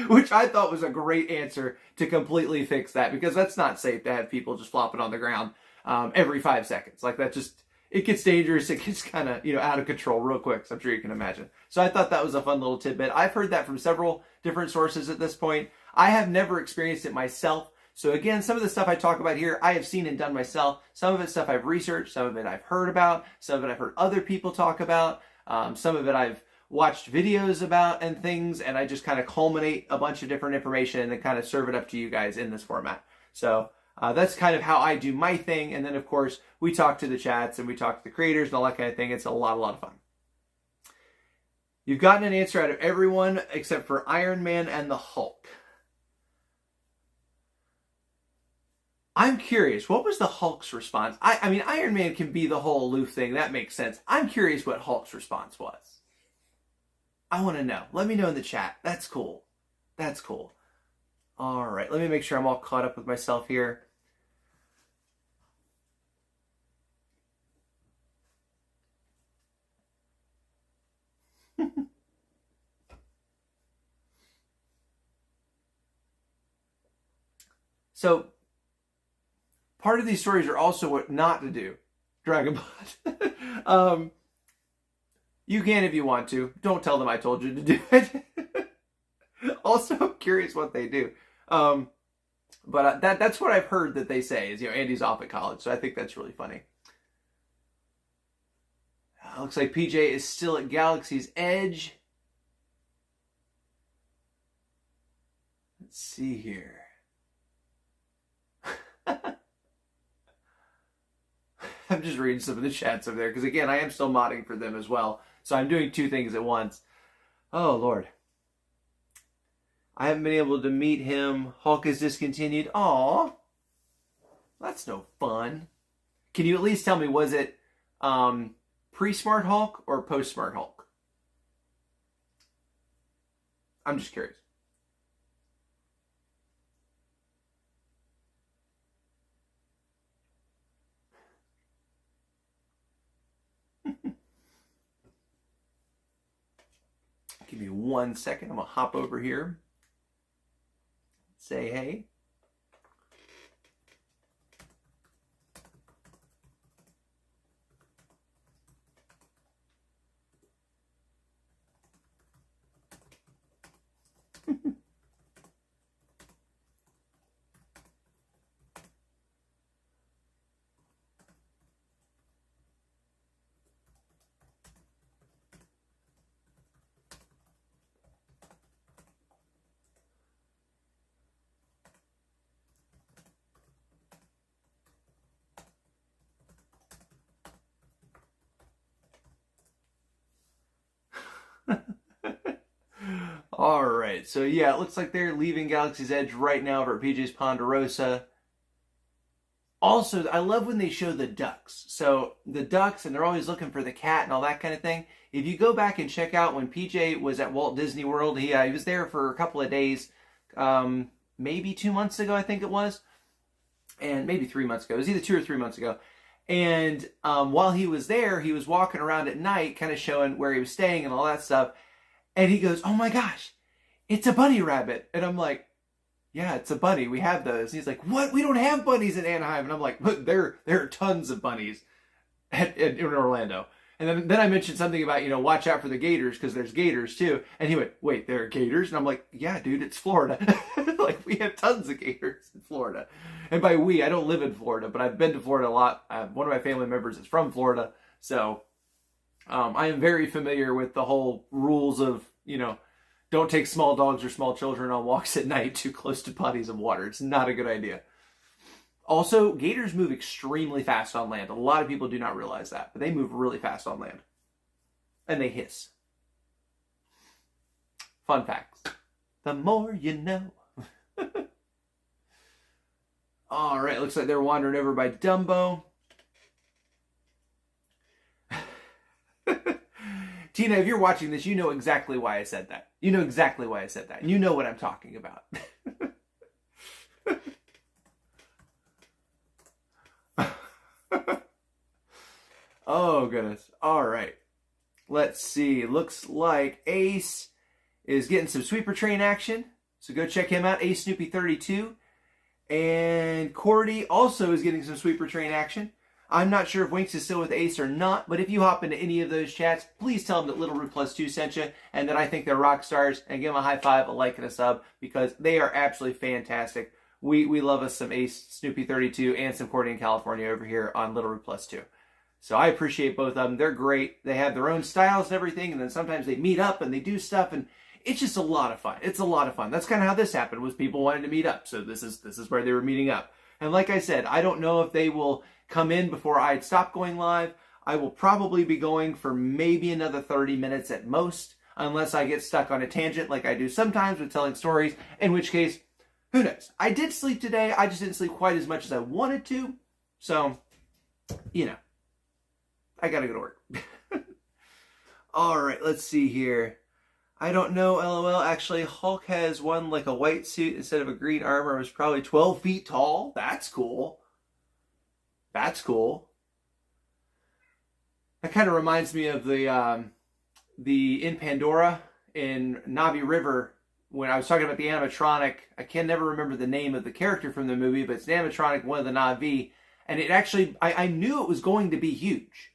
Which I thought was a great answer to completely fix that, because that's not safe to have people just flopping on the ground every 5 seconds. Like, that just... it gets dangerous. It gets kind of, out of control real quick, so I'm sure you can imagine. So I thought that was a fun little tidbit. I've heard that from several different sources at this point. I have never experienced it myself. So again, some of the stuff I talk about here, I have seen and done myself. Some of it's stuff I've researched. Some of it I've heard about. Some of it I've heard other people talk about. Some of it I've watched videos about and things, and I just kind of culminate a bunch of different information and then kind of serve it up to you guys in this format. So... that's kind of how I do my thing. And then, of course, we talk to the chats and we talk to the creators and all that kind of thing. It's a lot of fun. You've gotten an answer out of everyone except for Iron Man and the Hulk. I'm curious, what was the Hulk's response? I mean, Iron Man can be the whole aloof thing. That makes sense. I'm curious what Hulk's response was. I want to know. Let me know in the chat. That's cool. That's cool. All right, let me make sure I'm all caught up with myself here. So, part of these stories are also what not to do. Dragonbot. You can if you want to. Don't tell them I told you to do it. Also, I'm curious what they do. But that's what I've heard that they say is, Andy's off at college. So I think that's really funny. Looks like PJ is still at Galaxy's Edge. Let's see here. I'm just reading some of the chats over there because, again, I am still modding for them as well. So I'm doing two things at once. Oh, Lord. I haven't been able to meet him. Hulk is discontinued. Aw. That's no fun. Can you at least tell me, was it pre-Smart Hulk or post-Smart Hulk? I'm just curious. Give me 1 second. I'm going to hop over here. Say hey. All right, so yeah, it looks like they're leaving Galaxy's Edge right now over at PJ's Ponderosa. Also, I love when they show the ducks. So the ducks, and they're always looking for the cat and all that kind of thing. If you go back and check out when PJ was at Walt Disney World, he was there for a couple of days, maybe 2 months ago, I think it was, and maybe 3 months ago. It was either 2 or 3 months ago. And while he was there, he was walking around at night, kind of showing where he was staying and all that stuff. And he goes, "Oh my gosh, it's a bunny rabbit." And I'm like, "Yeah, it's a bunny. We have those." And he's like, "What? We don't have bunnies in Anaheim." And I'm like, "But there are tons of bunnies in Orlando." And then I mentioned something about, watch out for the gators because there's gators too. And he went, "Wait, there are gators?" And I'm like, "Yeah, dude, it's Florida." Like, we have tons of gators in Florida. And by we, I don't live in Florida, but I've been to Florida a lot. One of my family members is from Florida. So I am very familiar with the whole rules of, don't take small dogs or small children on walks at night too close to bodies of water. It's not a good idea. Also, gators move extremely fast on land. A lot of people do not realize that, but they move really fast on land. And they hiss. Fun facts. The more you know. All right, looks like they're wandering over by Dumbo. Tina, if you're watching this, you know exactly why I said that. You know exactly why I said that. And you know what I'm talking about. Oh, goodness. All right. Let's see. Looks like Ace is getting some sweeper train action. So go check him out, Ace Snoopy 32. And Cordy also is getting some sweeper train action. I'm not sure if Winx is still with Ace or not, but if you hop into any of those chats, please tell them that Little Root Plus 2 sent you and that I think they're rock stars, and give them a high five, a like, and a sub, because they are absolutely fantastic. We love us some Ace Snoopy 32 and some Cordy in California over here on Little Root Plus 2. So I appreciate both of them. They're great. They have their own styles and everything, and then sometimes they meet up and they do stuff, and it's just a lot of fun. It's a lot of fun. That's kind of how this happened, was people wanted to meet up. So this is where they were meeting up. And like I said, I don't know if they will come in before I stop going live. I will probably be going for maybe another 30 minutes at most, unless I get stuck on a tangent like I do sometimes with telling stories, in which case, who knows? I did sleep today. I just didn't sleep quite as much as I wanted to. So, I gotta go to work. All right, let's see here. I don't know, LOL. Actually, Hulk has one like a white suit instead of a green armor. It was probably 12 feet tall. That's cool. That's cool. That kind of reminds me of the in Pandora in Na'vi River, when I was talking about the animatronic. I can never remember the name of the character from the movie, but it's an animatronic, one of the Na'vi. And it actually, I knew it was going to be huge.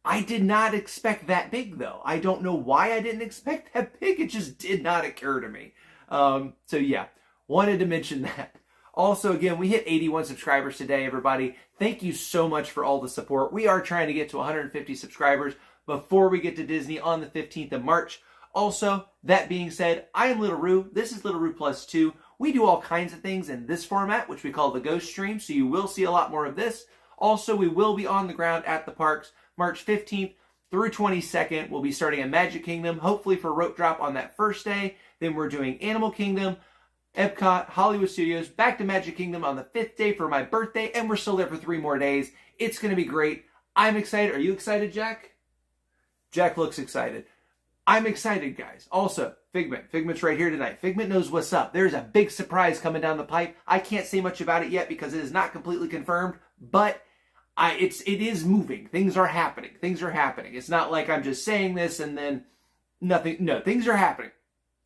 I did not expect that big, though. I don't know why I didn't expect that big. It just did not occur to me. So yeah, wanted to mention that. Also, again, we hit 81 subscribers today, everybody. Thank you so much for all the support. We are trying to get to 150 subscribers before we get to Disney on the 15th of March. Also, that being said, I am Little Roo. This is Little Roo Plus 2. We do all kinds of things in this format, which we call the Ghost Stream, so you will see a lot more of this. Also, we will be on the ground at the parks March 15th through 22nd. We'll be starting at Magic Kingdom, hopefully for Rope Drop on that first day. Then we're doing Animal Kingdom, Epcot, Hollywood Studios, back to Magic Kingdom on the 5th day for my birthday, and we're still there for 3 more days. It's going to be great. I'm excited. Are you excited, Jack? Jack looks excited. I'm excited, guys. Also, Figment. Figment's right here tonight. Figment knows what's up. There's a big surprise coming down the pipe. I can't say much about it yet because it is not completely confirmed, but it is moving. Things are happening. Things are happening. It's not like I'm just saying this and then nothing. No, things are happening.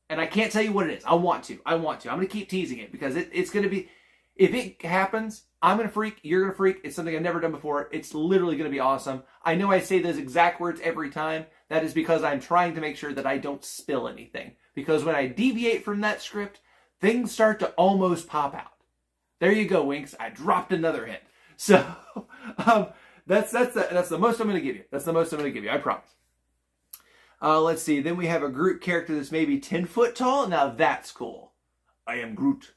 And I can't tell you what it is. I want to. I'm going to keep teasing it because it's going to be, if it happens, I'm going to freak. You're going to freak. It's something I've never done before. It's literally going to be awesome. I know I say those exact words every time. That is because I'm trying to make sure that I don't spill anything. Because when I deviate from that script, things start to almost pop out. There you go, Winks. I dropped another hint. So that's the most I'm going to give you. That's the most I'm going to give you. I promise. Let's see. Then we have a Groot character that's maybe 10 foot tall. Now that's cool. I am Groot.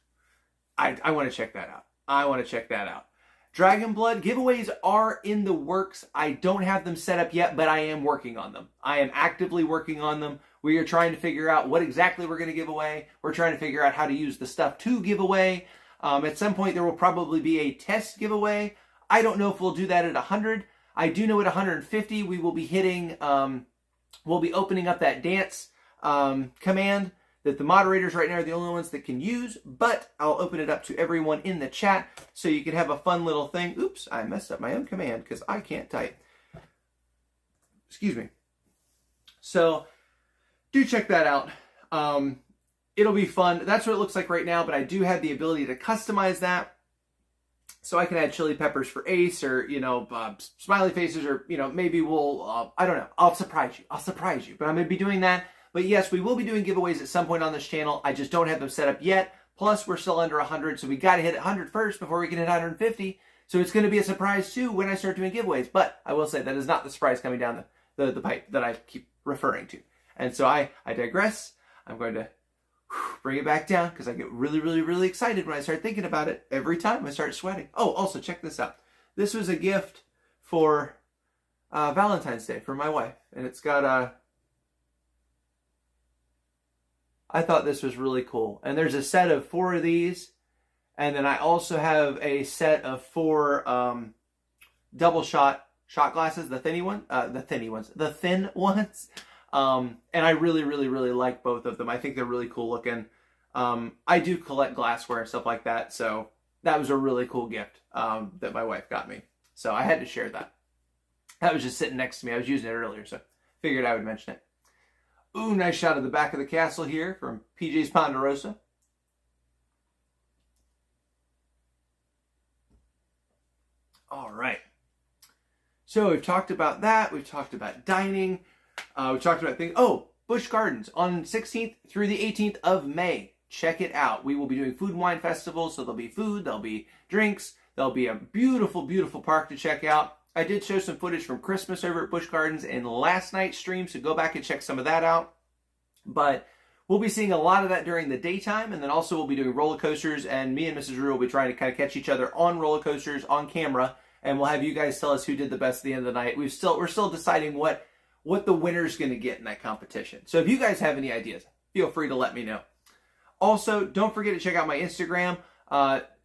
I want to check that out. I want to check that out. Dragon Blood giveaways are in the works. I don't have them set up yet, but I am working on them. I am actively working on them. We are trying to figure out what exactly we're going to give away. We're trying to figure out how to use the stuff to give away. At some point, there will probably be a test giveaway. I don't know if we'll do that at 100. I do know at 150, we will be hitting, we'll be opening up that dance command that the moderators right now are the only ones that can use, but I'll open it up to everyone in the chat so you can have a fun little thing. Oops, I messed up my own command because I can't type. Excuse me. So do check that out. It'll be fun. That's what it looks like right now, but I do have the ability to customize that. So I can add chili peppers for Ace or, smiley faces or, maybe we'll, I don't know. I'll surprise you. But I'm going to be doing that. But yes, we will be doing giveaways at some point on this channel. I just don't have them set up yet. Plus, we're still under 100, so we got to hit 100 first before we can hit 150. So it's going to be a surprise, too, when I start doing giveaways. But I will say that is not the surprise coming down the pipe that I keep referring to. And so I digress. I'm going to bring it back down because I get really, really, really excited when I start thinking about it. Every time I start sweating. Oh, also, check this out. This was a gift for Valentine's Day for my wife. And it's got I thought this was really cool. And there's a set of 4 of these. And then I also have a set of 4 double shot glasses, the thin ones. And I really, really, really like both of them. I think they're really cool looking. I do collect glassware and stuff like that. So that was a really cool gift that my wife got me. So I had to share that. That was just sitting next to me. I was using it earlier, so figured I would mention it. Ooh, nice shot of the back of the castle here from PJ's Ponderosa. All right. So we've talked about that. We've talked about dining. We've talked about things. Oh, Busch Gardens on 16th through the 18th of May. Check it out. We will be doing food and wine festivals. So there'll be food, there'll be drinks. There'll be a beautiful, beautiful park to check out. I did show some footage from Christmas over at Busch Gardens in last night's stream, so go back and check some of that out. But we'll be seeing a lot of that during the daytime, and then also we'll be doing roller coasters, and me and Mrs. Rue will be trying to kind of catch each other on roller coasters on camera, and we'll have you guys tell us who did the best at the end of the night. We're still deciding what the winner's going to get in that competition. So if you guys have any ideas, feel free to let me know. Also, don't forget to check out my Instagram.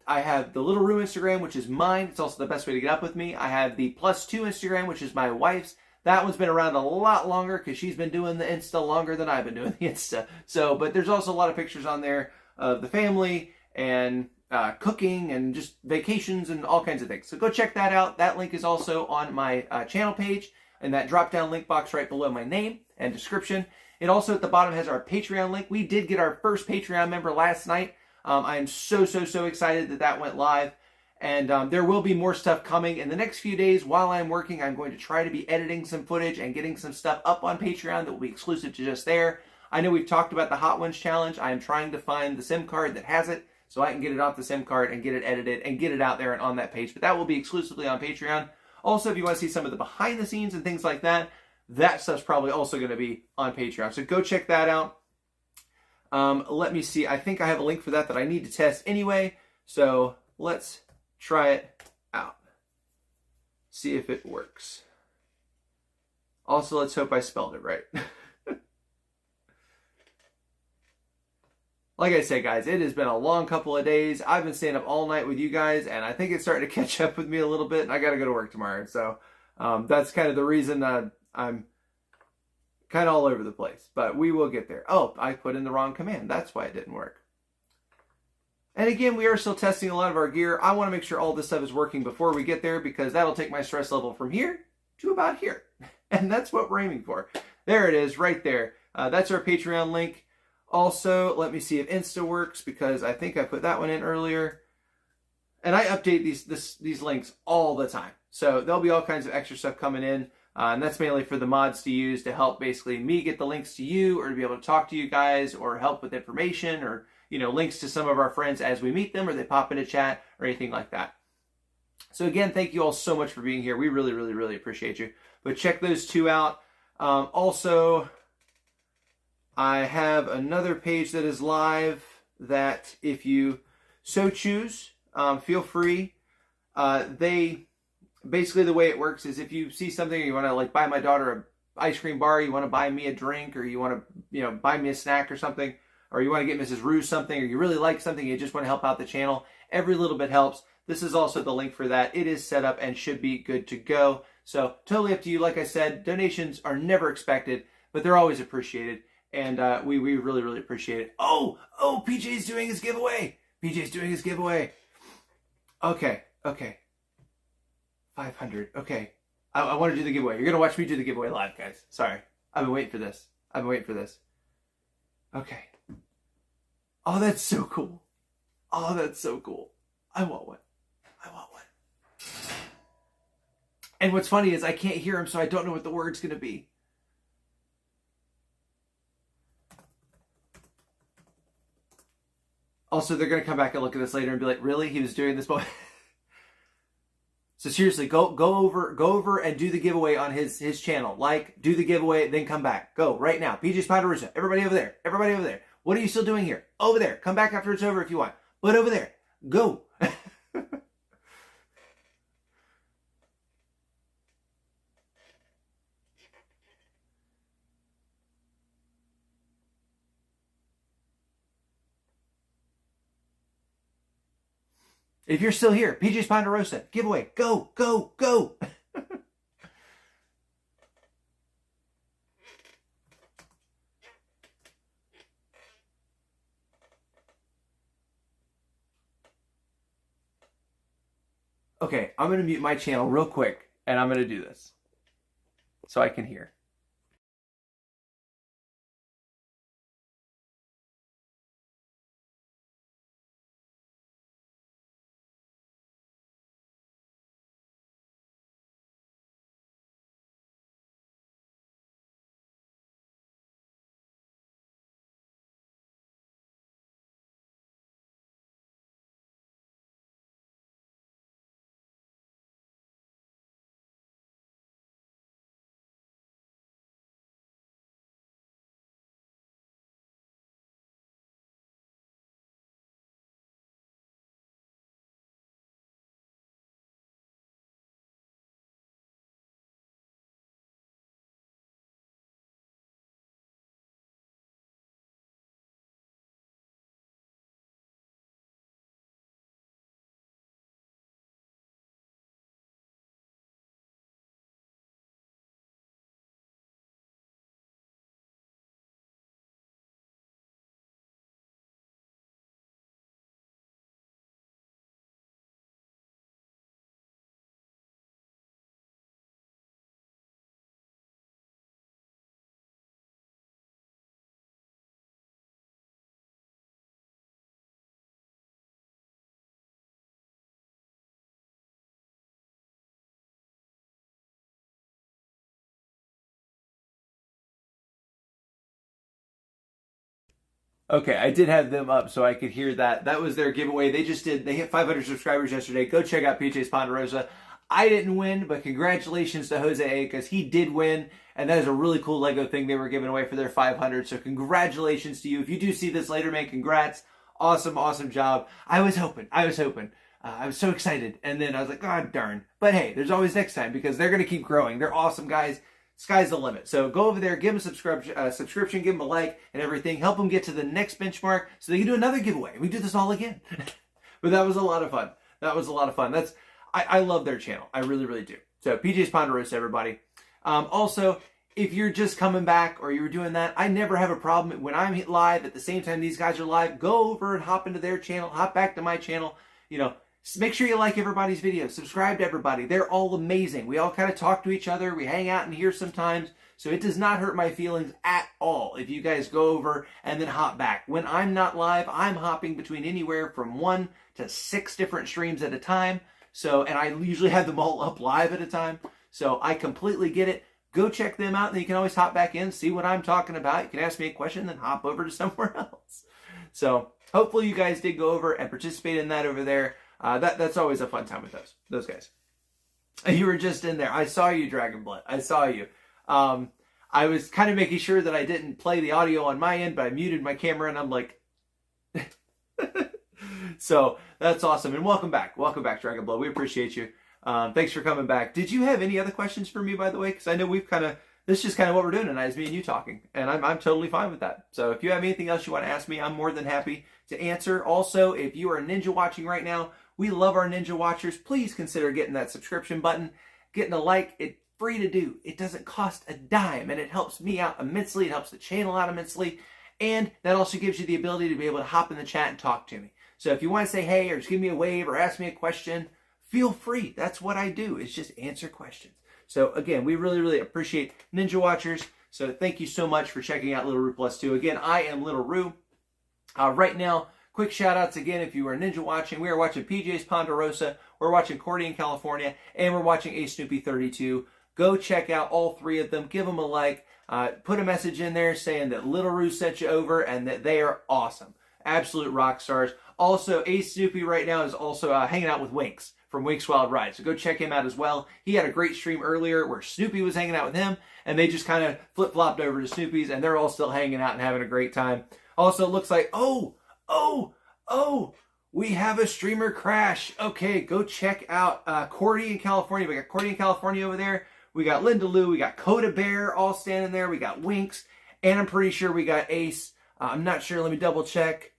I have the Little Rue Instagram, which is mine. It's also the best way to get up with me. I have the +2 Instagram, which is my wife's. That one's been around a lot longer because she's been doing the Insta longer than I've been doing the Insta. So, but there's also a lot of pictures on there of the family and cooking and just vacations and all kinds of things. So go check that out. That link is also on my channel page and that drop-down link box right below my name and description. It also at the bottom has our Patreon link. We did get our first Patreon member last night. I am so excited that went live. And there will be more stuff coming in the next few days. While I'm working, I'm going to try to be editing some footage and getting some stuff up on Patreon that will be exclusive to just there. I know we've talked about the Hot Ones Challenge. I am trying to find the SIM card that has it so I can get it off the SIM card and get it edited and get it out there and on that page. But that will be exclusively on Patreon. Also, if you want to see some of the behind the scenes and things like that, that stuff's probably also going to be on Patreon. So go check that out. Let me see. I think I have a link for that I need to test anyway. So let's try it out. See if it works. Also, let's hope I spelled it right. like I said, guys, it has been a long couple of days. I've been staying up all night with you guys, and I think it's starting to catch up with me a little bit, and I got to go to work tomorrow. So that's kind of the reason I'm kind of all over the place. But we will get there. Oh, I put in the wrong command. That's why it didn't work. And again, we are still testing a lot of our gear. I want to make sure all this stuff is working before we get there, because that'll take my stress level from here to about here. And that's what we're aiming for. There it is, right there. That's our Patreon link. Also, let me see if Insta works, because I think I put that one in earlier. And I update these links all the time. So there'll be all kinds of extra stuff coming in. And that's mainly for the mods to use to help basically me get the links to you, or to be able to talk to you guys, or help with information, or links to some of our friends as we meet them, or they pop into chat, or anything like that. So again, thank you all so much for being here. We really, really, really appreciate you. But check those two out. Also, I have another page that is live that if you so choose, feel free. Basically the way it works is if you see something, or you want to like buy my daughter an ice cream bar, you want to buy me a drink, or you want to buy me a snack or something, or you want to get Mrs. Ruse something, or you really like something, you just want to help out the channel, every little bit helps. This is also the link for that. It is set up and should be good to go. So totally up to you. Like I said, donations are never expected, but they're always appreciated. And we really, really appreciate it. Oh, PJ's doing his giveaway. PJ's doing his giveaway. Okay. 500. Okay. I want to do the giveaway. You're going to watch me do the giveaway live, guys. Sorry. I've been waiting for this. Okay. Oh, that's so cool. I want one. And what's funny is I can't hear him, so I don't know what the word's going to be. Also, they're going to come back and look at this later and be like, really? He was doing this? So seriously, go over and do the giveaway on his channel. Do the giveaway, then come back. Go right now. PJ Ponderosa. Everybody over there. What are you still doing here? Over there. Come back after it's over if you want. But over there. Go. If you're still here, PJ's Ponderosa, giveaway, go. Okay, I'm going to mute my channel real quick, and I'm going to do this so I can hear. Okay, I did have them up so I could hear that. That was their giveaway. They hit 500 subscribers yesterday. Go check out PJ's Ponderosa. I didn't win, but congratulations to Jose A, because he did win, and that is a really cool Lego thing they were giving away for their 500. So congratulations to you. If you do see this later, man, congrats. Awesome job. I was hoping. I was so excited, and then I was like, God darn. But hey, there's always next time, because they're going to keep growing. They're awesome guys. sky's the limit. So go over there, give them a subscription, give them a like and everything. Help them get to the next benchmark so they can do another giveaway. We do this all again. But that was a lot of fun. That was a lot of fun. I love their channel. I really, really do. So PJ's Ponderosa, everybody. Also, if you're just coming back or you're doing that, I never have a problem. When I'm live at the same time these guys are live, go over and hop into their channel, hop back to my channel. You know, make sure you like everybody's videos. Subscribe to everybody. They're all amazing. We all kind of talk to each other. We hang out in here sometimes. So it does not hurt my feelings at all if you guys go over and then hop back. When I'm not live, I'm hopping between anywhere from 1 to 6 different streams at a time. So, and I usually have them all up live at a time. So I completely get it. Go check them out, and then you can always hop back in, see what I'm talking about. You can ask me a question, then hop over to somewhere else. So hopefully you guys did go over and participate in that over there. That's always a fun time with those guys. You were just in there. I saw you, Dragon Blood. I saw you. I was kind of making sure that I didn't play the audio on my end, but I muted my camera, and I'm like... So that's awesome. And welcome back. Welcome back, Dragon Blood. We appreciate you. Thanks for coming back. Did you have any other questions for me, by the way? Because I know this is just kind of what we're doing tonight, is me and you talking. And I'm totally fine with that. So if you have anything else you want to ask me, I'm more than happy to answer. Also, if you are a Ninja watching right now, we love our Ninja watchers. Please consider getting that subscription button, getting a like. It's free to do. It doesn't cost a dime, and it helps me out immensely. It helps the channel out immensely. And that also gives you the ability to be able to hop in the chat and talk to me. So if you want to say hey, or just give me a wave, or ask me a question, feel free. That's what I do, is just answer questions. So again, we really, really appreciate Ninja Watchers. So thank you so much for checking out Little Roo Plus 2. Again, I am Little Roo. Right now, quick shout outs again if you are Ninja watching. We are watching PJ's Ponderosa, we're watching Cordy in California, and we're watching A Snoopy 32. Go check out all 3 of them. Give them a like. Put a message in there saying that Little Roo sent you over and that they are awesome. Absolute rock stars. Also, Ace Snoopy right now is also hanging out with Winks from Winks Wild Ride. So go check him out as well. He had a great stream earlier where Snoopy was hanging out with him, and they just kind of flip-flopped over to Snoopy's, and they're all still hanging out and having a great time. Also, it looks like, we have a streamer crash. Okay, go check out Cordy in California. We got Cordy in California over there. We got Linda Lou. We got Coda Bear all standing there. We got Winks, and I'm pretty sure we got Ace. I'm not sure. Let me double check.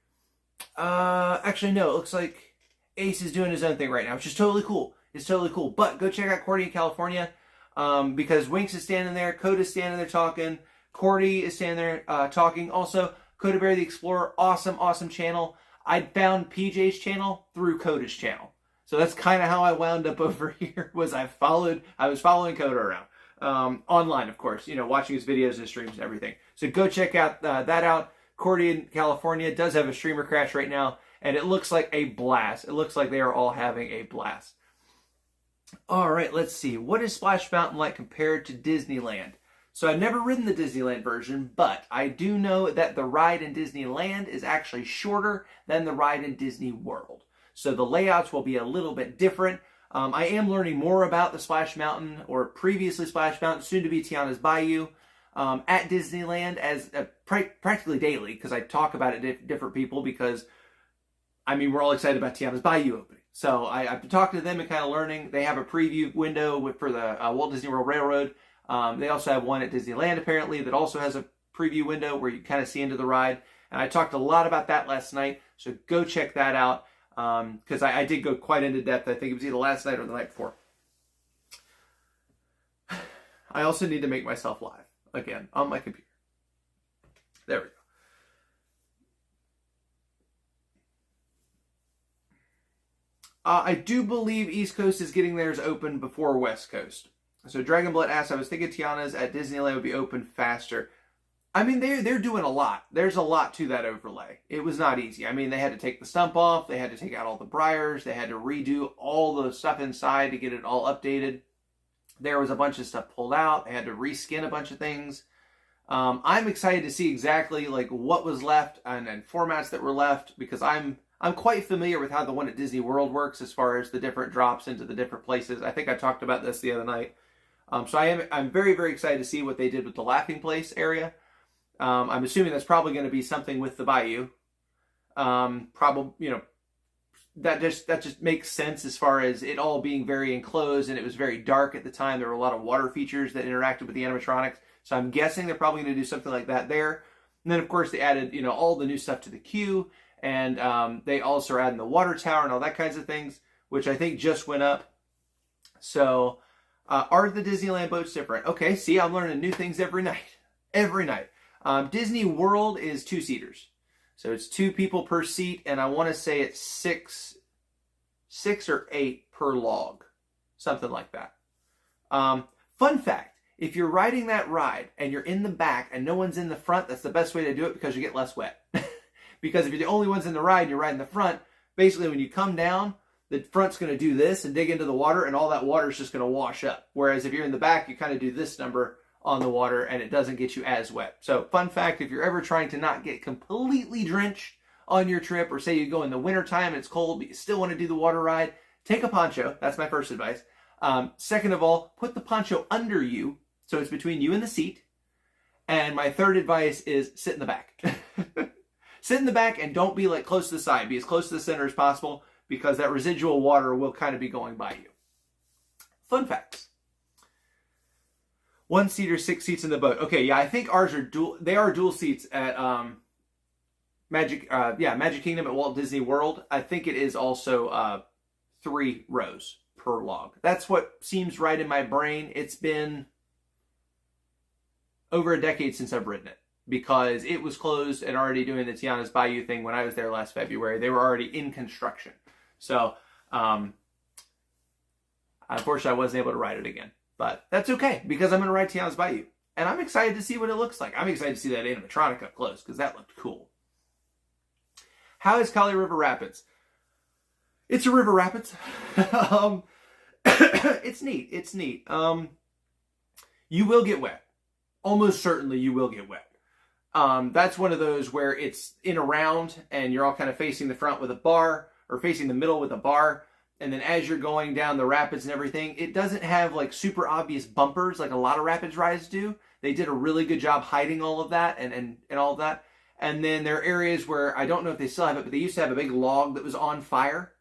Actually, no, it looks like Ace is doing his own thing right now, which is totally cool. It's totally cool. But go check out Cordy in California, because Winks is standing there, Coda's standing there talking, Cordy is standing there talking. Also, Coda Bear the Explorer, awesome, awesome channel. I found PJ's channel through Coda's channel. So that's kind of how I wound up over here, was I was following Coda around. Online, of course, watching his videos and streams and everything. So go check out that out. Cordy in California does have a streamer crash right now, and it looks like a blast. It looks like they are all having a blast. All right, let's see. What is Splash Mountain like compared to Disneyland? So I've never ridden the Disneyland version, but I do know that the ride in Disneyland is actually shorter than the ride in Disney World. So the layouts will be a little bit different. I am learning more about the Splash Mountain, or previously Splash Mountain, soon to be Tiana's Bayou. At Disneyland as practically daily, because I talk about it to different people, because, we're all excited about Tiana's Bayou opening. So I've been talking to them and kind of learning. They have a preview window for the Walt Disney World Railroad. They also have one at Disneyland, apparently, that also has a preview window where you kind of see into the ride. And I talked a lot about that last night, so go check that out, because I did go quite into depth. I think it was either last night or the night before. I also need to make myself live again on my computer. There we go. I do believe East Coast is getting theirs open before West Coast. So Dragon Blood asks, I was thinking Tiana's at Disneyland would be open faster. They're doing a lot. There's a lot to that overlay. It was not easy. They had to take the stump off. They had to take out all the briars. They had to redo all the stuff inside to get it all updated. There was a bunch of stuff pulled out. They had to reskin a bunch of things. I'm excited to see exactly what was left and formats that were left, because I'm quite familiar with how the one at Disney World works as far as the different drops into the different places. I think I talked about this the other night. So I'm very, very excited to see what they did with the Laughing Place area. I'm assuming that's probably going to be something with the Bayou. that just makes sense as far as it all being very enclosed, and it was very dark at the time. There were a lot of water features that interacted with the animatronics. So I'm guessing they're probably going to do something like that there. And then, of course, they added, all the new stuff to the queue. And they also are adding the water tower and all that kinds of things, which I think just went up. So are the Disneyland boats different? Okay, see, I'm learning new things every night. Every night. Disney World is 2-seaters. So it's 2 people per seat, and I want to say it's 6 or 8 per log. Something like that. Fun fact. If you're riding that ride and you're in the back and no one's in the front, that's the best way to do it because you get less wet. Because if you're the only ones in the ride and you're riding the front, basically when you come down, the front's going to do this and dig into the water, and all that water is just going to wash up. Whereas if you're in the back, you kind of do this number on the water and it doesn't get you as wet. So fun fact, if you're ever trying to not get completely drenched on your trip, or say you go in the wintertime and it's cold, but you still want to do the water ride, take a poncho. That's my first advice. Second of all, put the poncho under you, so it's between you and the seat. And my third advice is sit in the back. Sit in the back and don't be like close to the side. Be as close to the center as possible, because that residual water will kind of be going by you. Fun facts. 1-seater, 6 seats in the boat. Okay, yeah, I think ours are dual. They are dual seats at Magic Kingdom at Walt Disney World. I think it is also 3 rows per log. That's what seems right in my brain. It's been over a decade since I've ridden it, because it was closed and already doing the Tiana's Bayou thing when I was there last February. They were already in construction. So, unfortunately, I wasn't able to ride it again. But that's okay, because I'm going to ride Tiana's Bayou. And I'm excited to see what it looks like. I'm excited to see that animatronic up close, because that looked cool. How is Kali River Rapids? It's a river rapids. It's neat. It's neat. You will get wet. Almost certainly you will get wet. That's one of those where it's in a round and you're all kind of facing the front with a bar, or facing the middle with a bar. And then as you're going down the rapids and everything, it doesn't have like super obvious bumpers like a lot of rapids rides do. They did a really good job hiding all of that and all of that. And then there are areas where, I don't know if they still have it, but they used to have a big log that was on fire,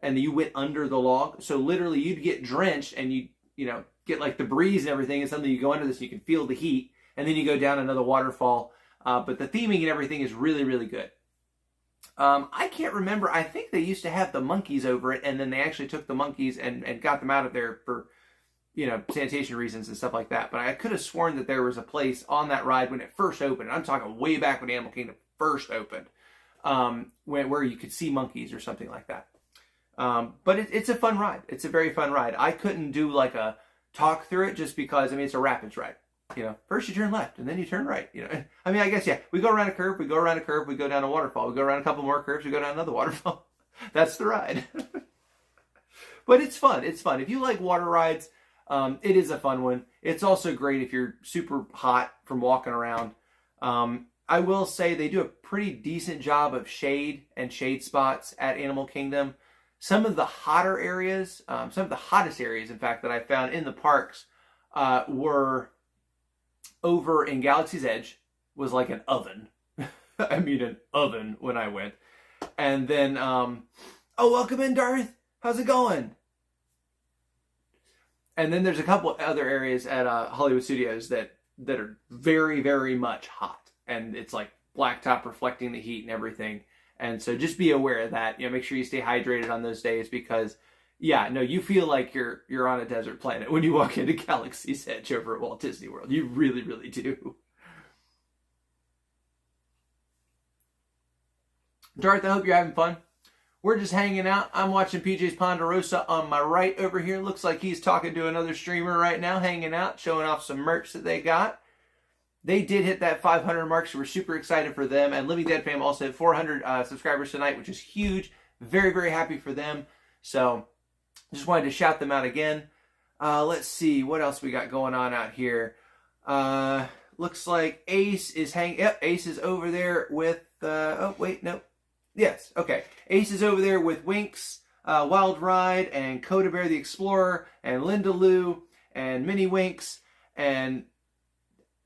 and you went under the log. So literally you'd get drenched and you get like the breeze and everything, and suddenly you go under this and you can feel the heat, and then you go down another waterfall. But the theming and everything is really, really good. I can't remember. I think they used to have the monkeys over it, and then they actually took the monkeys and got them out of there for, sanitation reasons and stuff like that. But I could have sworn that there was a place on that ride when it first opened. I'm talking way back when Animal Kingdom first opened, where you could see monkeys or something like that. But it's a fun ride. It's a very fun ride. I couldn't do like a talk through it just because, it's a rapids ride. First you turn left and then you turn right. I guess, yeah, we go around a curve, we go around a curve, we go down a waterfall, we go around a couple more curves, we go down another waterfall. That's the ride. But it's fun. It's fun. If you like water rides, it is a fun one. It's also great if you're super hot from walking around. I will say they do a pretty decent job of shade and shade spots at Animal Kingdom. Some of the hotter areas, some of the hottest areas, in fact, that I found in the parks were over in Galaxy's Edge. Was like an oven. I mean, an oven when I went. And then, welcome in, Darth. How's it going? And then there's a couple other areas at Hollywood Studios that are very, very much hot. And it's like blacktop reflecting the heat and everything. And so just be aware of that. Make sure you stay hydrated on those days, because, you feel like you're on a desert planet when you walk into Galaxy's Edge over at Walt Disney World. You really, really do. Darth, I hope you're having fun. We're just hanging out. I'm watching PJ's Ponderosa on my right over here. Looks like he's talking to another streamer right now, hanging out, showing off some merch that they got. They did hit that 500 mark, so we're super excited for them. And Living Dead Fam also hit 400 subscribers tonight, which is huge. Very, very happy for them. So just wanted to shout them out again. Let's see what else we got going on out here. Looks like Ace is hanging. Yep, Ace is over there with. Oh wait, no. Yes, okay. Ace is over there with Winx, Wild Ride, and Coda Bear the Explorer, and Linda Lou, and Mini Winx, and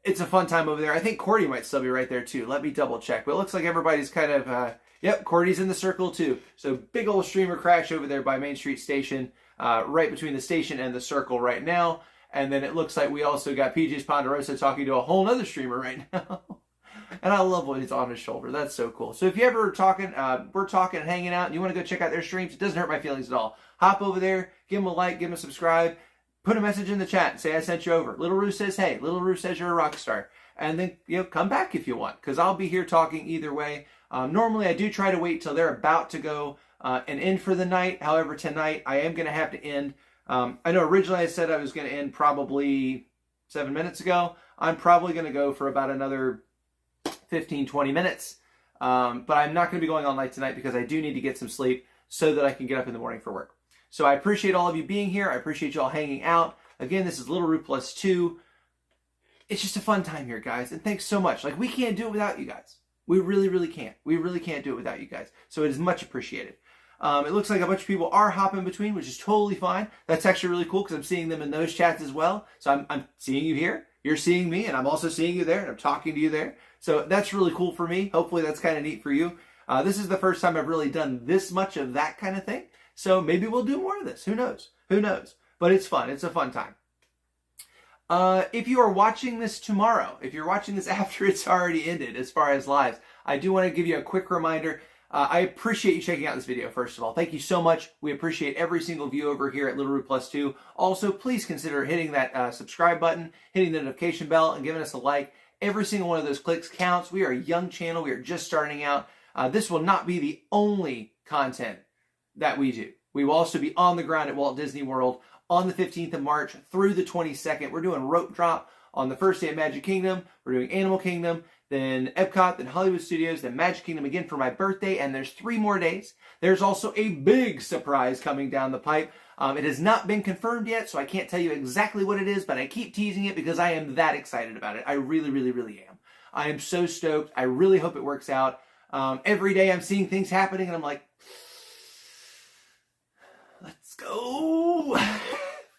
it's a fun time over there. I think Cordy might still be right there too. Let me double check. But it looks like everybody's kind of Yep, Cordy's in the circle too. So big old streamer crash over there by Main Street Station, right between the station and the circle right now. And then it looks like we also got PJ's Ponderosa talking to a whole nother streamer right now. And I love when he's on his shoulder. That's so cool. So if you ever we're talking and hanging out and you want to go check out their streams, it doesn't hurt my feelings at all. Hop over there, give them a like, give them a subscribe, put a message in the chat and say I sent you over. Little Roo says, hey. Little Roo says you're a rock star. And then, come back if you want, because I'll be here talking either way. Normally, I do try to wait till they're about to go and end for the night. However, tonight, I am going to have to end. I know originally I said I was going to end probably 7 minutes ago. I'm probably going to go for about another 15, 20 minutes. But I'm not going to be going all night tonight because I do need to get some sleep so that I can get up in the morning for work. So I appreciate all of you being here. I appreciate you all hanging out. Again, this is Little Roo Plus 2. It's just a fun time here, guys. And thanks so much. Like, we can't do it without you guys. We really, really can't. We really can't do it without you guys. So it is much appreciated. It looks like a bunch of people are hopping between, which is totally fine. That's actually really cool because I'm seeing them in those chats as well. So I'm seeing you here. You're seeing me, and I'm also seeing you there, and I'm talking to you there. So that's really cool for me. Hopefully that's kind of neat for you. This is the first time I've really done this much of that kind of thing. So maybe we'll do more of this. Who knows? Who knows? But it's fun. It's a fun time. If you are watching this tomorrow, if you're watching this after it's already ended as far as lives, I do want to give you a quick reminder. I appreciate you checking out this video, first of all. Thank you so much. We appreciate every single view over here at Little Roo Plus 2. Also, please consider hitting that subscribe button, hitting the notification bell, and giving us a like. Every single one of those clicks counts. We are a young channel. We are just starting out. This will not be the only content that we do. We will also be on the ground at Walt Disney World on the 15th of March through the 22nd. We're doing Rope Drop on the first day of Magic Kingdom. We're doing Animal Kingdom, then Epcot, then Hollywood Studios, then Magic Kingdom again for my birthday, and there's 3 more days. There's also a big surprise coming down the pipe. It has not been confirmed yet, so I can't tell you exactly what it is, but I keep teasing it because I am that excited about it. I really, really, really am. I am so stoked. I really hope it works out. Every day I'm seeing things happening, and I'm like, let's go.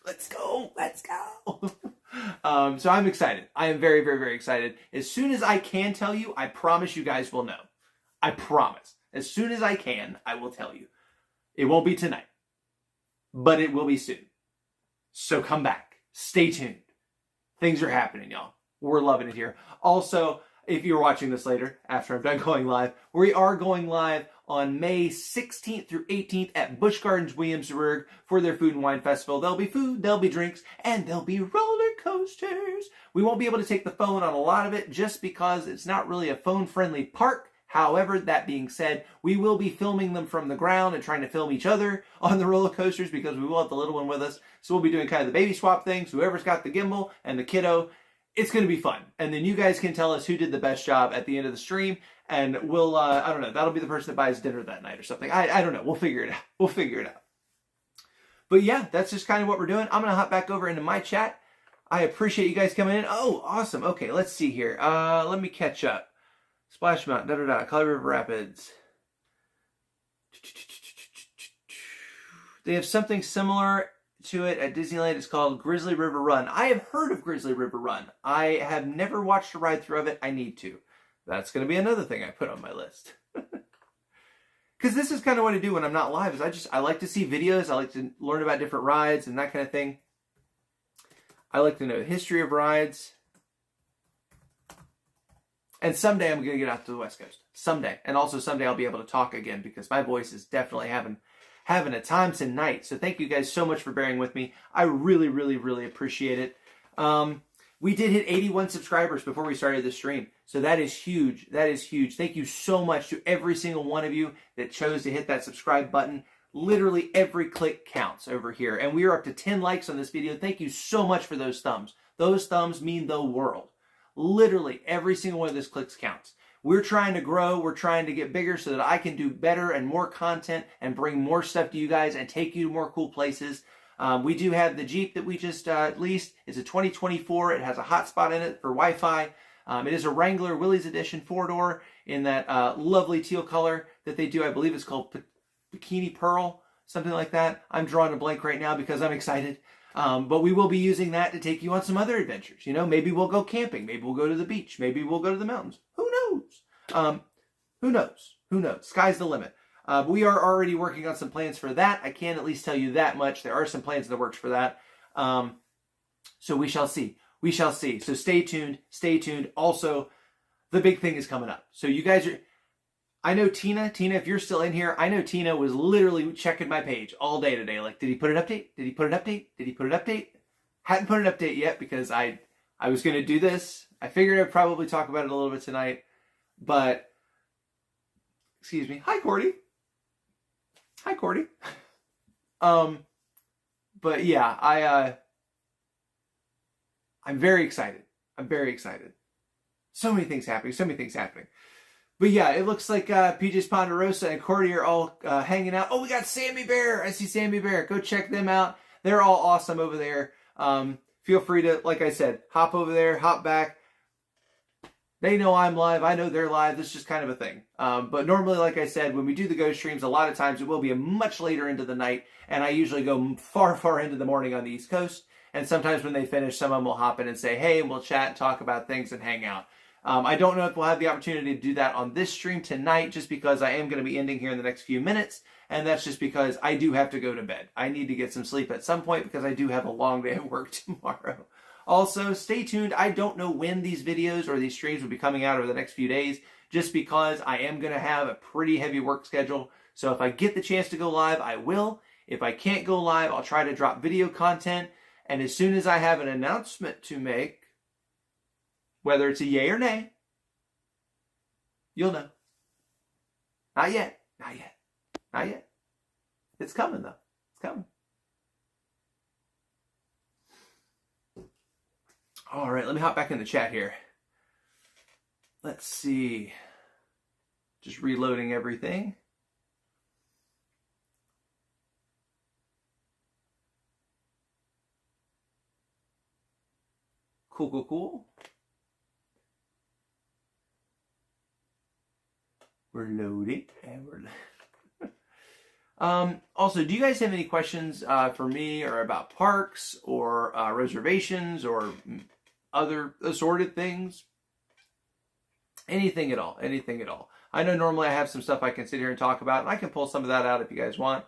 Let's go. Let's go. So I'm excited. I am very, very, very excited. As soon as I can tell you, I promise you guys will know. I promise. As soon as I can, I will tell you. It won't be tonight, but it will be soon. So come back. Stay tuned. Things are happening, y'all. We're loving it here. Also, if you're watching this later, after I'm done going live, we are going live on May 16th through 18th at Busch Gardens Williamsburg for their Food and Wine Festival. There'll be food, there'll be drinks, and there'll be roller coasters. We won't be able to take the phone on a lot of it just because it's not really a phone-friendly park. However, that being said, we will be filming them from the ground and trying to film each other on the roller coasters because we will have the little one with us. So we'll be doing kind of the baby swap things, whoever's got the gimbal and the kiddo. It's going to be fun. And then you guys can tell us who did the best job at the end of the stream. And we'll, I don't know, that'll be the person that buys dinner that night or something. I don't know. We'll figure it out. We'll figure it out. But yeah, that's just kind of what we're doing. I'm going to hop back over into my chat. I appreciate you guys coming in. Oh, awesome. Okay, let's see here. Let me catch up. Splash Mountain, Colorado River Rapids. They have something similar to it at Disneyland. It's called Grizzly River Run. I have heard of Grizzly River Run. I have never watched a ride through of it. I need to. That's going to be another thing I put on my list. Because this is kind of what I do when I'm not live. Is I like to see videos. I like to learn about different rides and that kind of thing. I like to know the history of rides. And someday I'm going to get out to the West Coast. Someday. And also someday I'll be able to talk again because my voice is definitely having a time tonight. So thank you guys so much for bearing with me. I really, really, really appreciate it. We did hit 81 subscribers before we started the stream. So that is huge. That is huge. Thank you so much to every single one of you that chose to hit that subscribe button. Literally every click counts over here. And we are up to 10 likes on this video. Thank you so much for those thumbs. Those thumbs mean the world. Literally every single one of those clicks counts. We're trying to grow. We're trying to get bigger so that I can do better and more content and bring more stuff to you guys and take you to more cool places. We do have the Jeep that we just leased. It's a 2024. It has a hotspot in it for Wi-Fi. It is a Wrangler Willys Edition 4-door in that lovely teal color that they do. I believe it's called Bikini Pearl, something like that. I'm drawing a blank right now because I'm excited. But we will be using that to take you on some other adventures. You know, maybe we'll go camping. Maybe we'll go to the beach. Maybe we'll go to the mountains. Who knows? Who knows? Who knows? Sky's the limit. But we are already working on some plans for that. I can at least tell you that much. There are some plans in the works for that. So we shall see. We shall see. So stay tuned. Stay tuned. Also, the big thing is coming up. So you guys are... I know Tina, if you're still in here, I know Tina was literally checking my page all day today. Like, did he put an update? Did he put an update? Did he put an update? Hadn't put an update yet because I was going to do this. I figured I'd probably talk about it a little bit tonight. But, excuse me. Hi, Cordy. Hi, Cordy. But yeah, I'm very excited. I'm very excited. So many things happening. So many things happening. But yeah, it looks like PJ's Ponderosa and Cordy are all hanging out. Oh, we got Sammy Bear. I see Sammy Bear. Go check them out. They're all awesome over there. Feel free to, like I said, hop over there, hop back. They know I'm live. I know they're live. This is just kind of a thing. But normally, like I said, when we do the ghost streams, a lot of times it will be a much later into the night. And I usually go far, far into the morning on the East Coast. And sometimes when they finish, some of them will hop in and say, hey, and we'll chat and talk about things and hang out. I don't know if we'll have the opportunity to do that on this stream tonight, just because I am going to be ending here in the next few minutes. And that's just because I do have to go to bed. I need to get some sleep at some point because I do have a long day at work tomorrow. Also, stay tuned. I don't know when these videos or these streams will be coming out over the next few days, just because I am going to have a pretty heavy work schedule. So if I get the chance to go live, I will. If I can't go live, I'll try to drop video content. And as soon as I have an announcement to make, whether it's a yay or nay, you'll know. Not yet. Not yet. Not yet. It's coming, though. It's coming. All right, let me hop back in the chat here. Let's see. Just reloading everything. Cool, cool, cool. We're loading, and we're... also, do you guys have any questions for me or about parks or reservations or other assorted things? Anything at all. Anything at all. I know normally I have some stuff I can sit here and talk about, and I can pull some of that out if you guys want.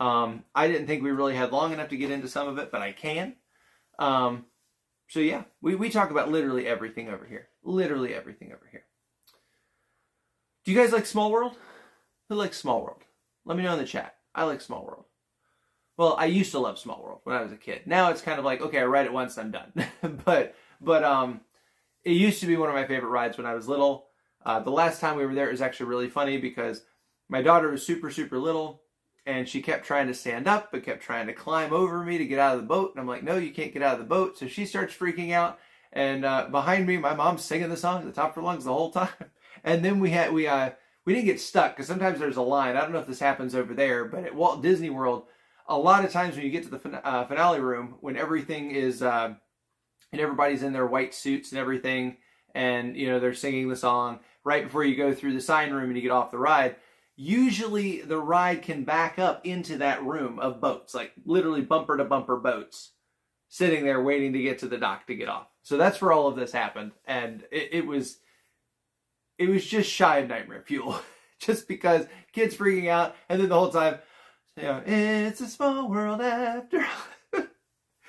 I didn't think we really had long enough to get into some of it, but I can. So yeah, we talk about literally everything over here. Literally everything over here. Do you guys like Small World? Who likes Small World? Let me know in the chat. I like Small World. Well, I used to love Small World when I was a kid. Now it's kind of like, okay, I read it once, I'm done. but it used to be one of my favorite rides when I was little. The last time we were there, it was actually really funny because my daughter was super, super little, and she kept trying to stand up, but kept trying to climb over me to get out of the boat. And I'm like, no, you can't get out of the boat. So she starts freaking out. And behind me, my mom's singing the song at the top of her lungs the whole time. And then we didn't get stuck because sometimes there's a line. I don't know if this happens over there, but at Walt Disney World, a lot of times when you get to the finale room, when everything is, and everybody's in their white suits and everything, and, you know, they're singing the song right before you go through the sign room and you get off the ride, usually the ride can back up into that room of boats, like literally bumper to bumper boats, sitting there waiting to get to the dock to get off. So that's where all of this happened. And it was just shy of nightmare fuel, just because kids freaking out, and then the whole time, you know, it's a small world after all.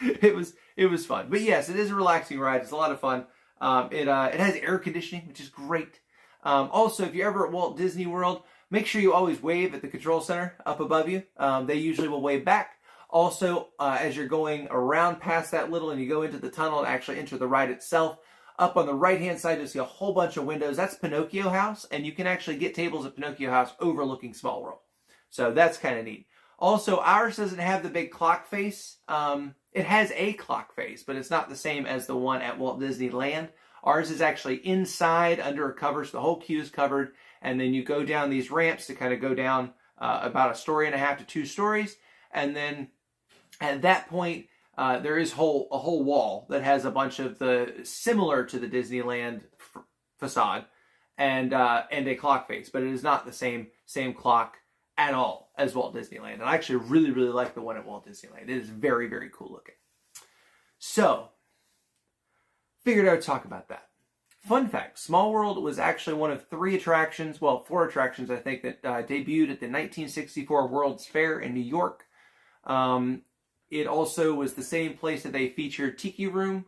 It was fun. But yes, it is a relaxing ride. It's a lot of fun. It has air conditioning, which is great. Also, if you're ever at Walt Disney World, make sure you always wave at the control center up above you. They usually will wave back. Also, as you're going around past that little and you go into the tunnel and actually enter the ride itself, up on the right-hand side, you'll see a whole bunch of windows. That's Pinocchio House, and you can actually get tables at Pinocchio House overlooking Small World. So that's kind of neat. Also, ours doesn't have the big clock face. It has a clock face, but it's not the same as the one at Walt Disneyland. Ours is actually inside under a cover, so the whole queue is covered, and then you go down these ramps to kind of go down about 1.5 to 2 stories, and then at that point, there is a whole wall that has a bunch of similar to the Disneyland facade and a clock face, but it is not the same clock at all as Walt Disneyland. And I actually really, really like the one at Walt Disneyland. It is very, very cool looking. So, figured I would talk about that. Fun fact, Small World was actually one of 3 attractions, well, 4 attractions, I think, that debuted at the 1964 World's Fair in New York. It also was the same place that they featured Tiki Room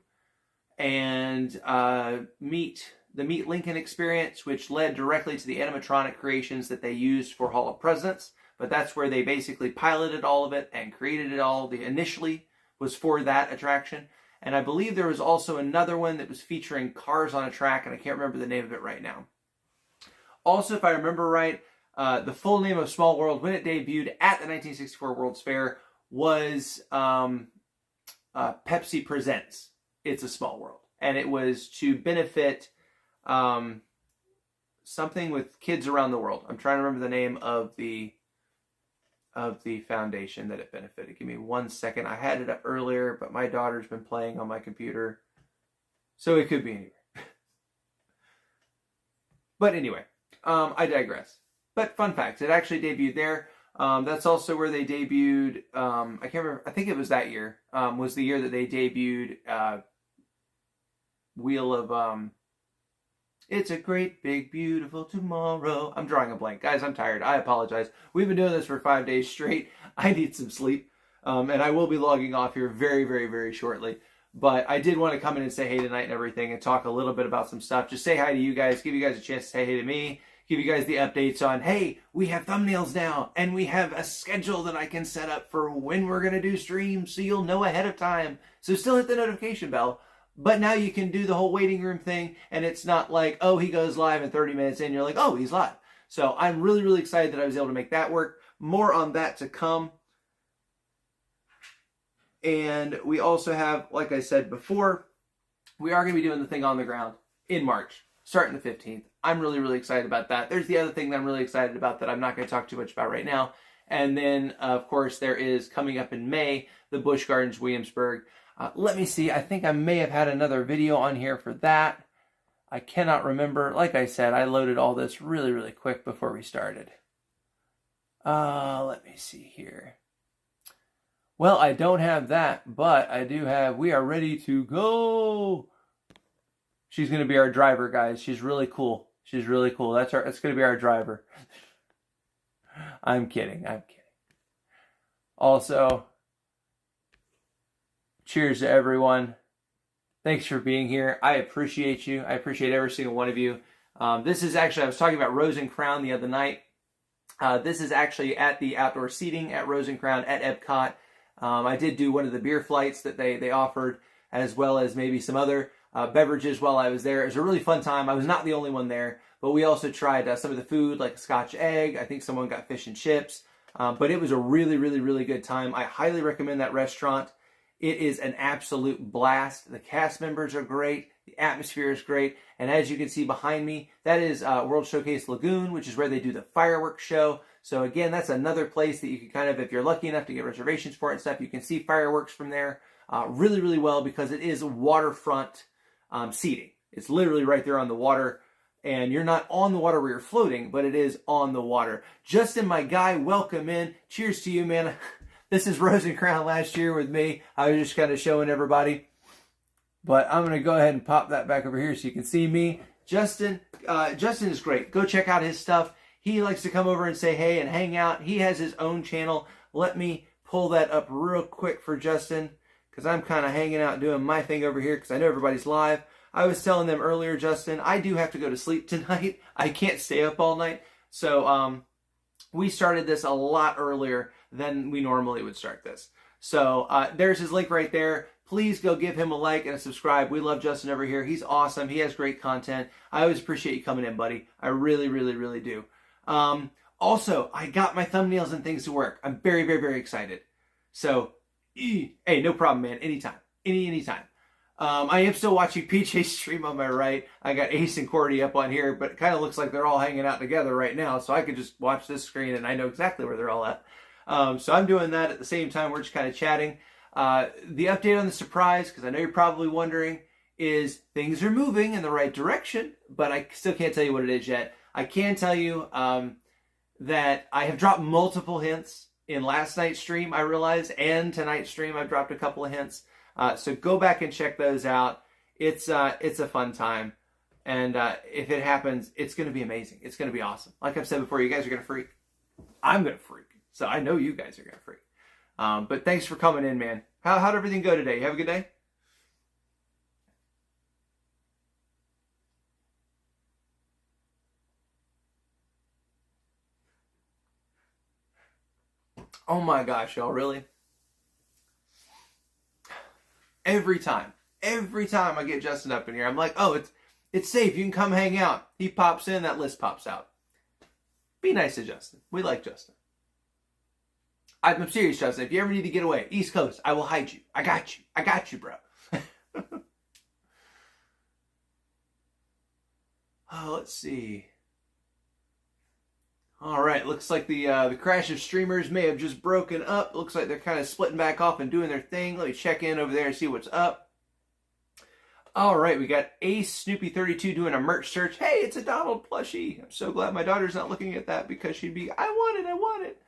and the Meet Lincoln experience, which led directly to the animatronic creations that they used for Hall of Presidents. But that's where they basically piloted all of it and created it all. The initially was for that attraction. And I believe there was also another one that was featuring cars on a track, and I can't remember the name of it right now. Also, if I remember right, the full name of Small World, when it debuted at the 1964 World's Fair, was Pepsi Presents It's a Small World. And it was to benefit something with kids around the world. I'm trying to remember the name of the foundation that it benefited. Give me 1 second. I had it up earlier, but my daughter's been playing on my computer, so it could be anywhere. But anyway, I digress. But fun fact, it actually debuted there. That's also where they debuted, I can't remember, I think it was that year, was the year that they debuted Wheel of, It's a Great Big Beautiful Tomorrow. I'm drawing a blank. Guys, I'm tired. I apologize. We've been doing this for 5 days straight. I need some sleep. And I will be logging off here very, very, very shortly. But I did want to come in and say hey tonight and everything and talk a little bit about some stuff. Just say hi to you guys. Give you guys a chance to say hey to me. Give you guys the updates on, hey, we have thumbnails now. And we have a schedule that I can set up for when we're going to do streams. So you'll know ahead of time. So still hit the notification bell. But now you can do the whole waiting room thing, and it's not like, oh, he goes live in 30 minutes in, you're like, oh, he's live. So I'm really, really excited that I was able to make that work. More on that to come. And we also have, like I said before, we are going to be doing the thing on the ground in March, starting the 15th. I'm really, really excited about that. There's the other thing that I'm really excited about that I'm not going to talk too much about right now. And then, of course, there is coming up in May, the Busch Gardens Williamsburg. Let me see. I think I may have had another video on here for that. I cannot remember. Like I said, I loaded all this really, really quick before we started. Let me see here. Well, I don't have that, but I do have We Are Ready to Go. She's going to be our driver, guys. She's really cool. She's really cool. That's going to be our driver. I'm kidding. Also, cheers to everyone. Thanks for being here. I appreciate you. I appreciate every single one of you. This is actually, I was talking about Rose and Crown the other night. This is actually at the outdoor seating at Rose and Crown at Epcot. I did do one of the beer flights that they offered, as well as maybe some other beverages while I was there. It was a really fun time. I was not the only one there, but we also tried some of the food, like a Scotch egg. I think someone got fish and chips. But it was a really, really, really good time. I highly recommend that restaurant. It is an absolute blast. The cast members are great. The atmosphere is great. And as you can see behind me, that is World Showcase Lagoon, which is where they do the fireworks show. So again, that's another place that you can kind of, if you're lucky enough to get reservations for it and stuff, you can see fireworks from there really, really well, because it is waterfront seating. It's literally right there on the water. And you're not on the water where you're floating, but it is on the water. Justin, my guy, welcome in. Cheers to you, man. This is Rose and Crown last year with me. I was just kind of showing everybody. But I'm going to go ahead and pop that back over here so you can see me. Justin is great. Go check out his stuff. He likes to come over and say hey and hang out. He has his own channel. Let me pull that up real quick for Justin, because I'm kind of hanging out doing my thing over here because I know everybody's live. I was telling them earlier, Justin, I do have to go to sleep tonight. I can't stay up all night. So we started this a lot earlier than we normally would start this. So there's his link right there. Please go give him a like and a subscribe. We love Justin over here. He's awesome. He has great content. I always appreciate you coming in, buddy. I really, really, really do. Also, I got my thumbnails and things to work. I'm very, very, very excited. So, hey, no problem, man. Anytime. Anytime. I am still watching PJ's stream on my right. I got Ace and Cordy up on here, but it kind of looks like they're all hanging out together right now. So I could just watch this screen and I know exactly where they're all at. So I'm doing that at the same time. We're just kind of chatting. The update on the surprise, because I know you're probably wondering, is things are moving in the right direction, but I still can't tell you what it is yet. I can tell you that I have dropped multiple hints in last night's stream, I realized, and tonight's stream I've dropped a couple of hints. So go back and check those out. It's a fun time. And if it happens, it's going to be amazing. It's going to be awesome. Like I've said before, you guys are going to freak. I'm going to freak. So I know you guys are going to freak. But thanks for coming in, man. How'd everything go today? You have a good day? Oh my gosh, y'all, really? Every time I get Justin up in here, I'm like, oh, it's safe. You can come hang out. He pops in, that list pops out. Be nice to Justin. We like Justin. I'm serious, Justin. If you ever need to get away, East Coast, I will hide you. I got you. I got you, bro. Oh, let's see. All right, looks like the crash of streamers may have just broken up. Looks like they're kind of splitting back off and doing their thing. Let me check in over there and see what's up. All right, we got Ace Snoopy 32 doing a merch search. Hey, it's a Donald plushie. I'm so glad my daughter's not looking at that because she'd be, I want it.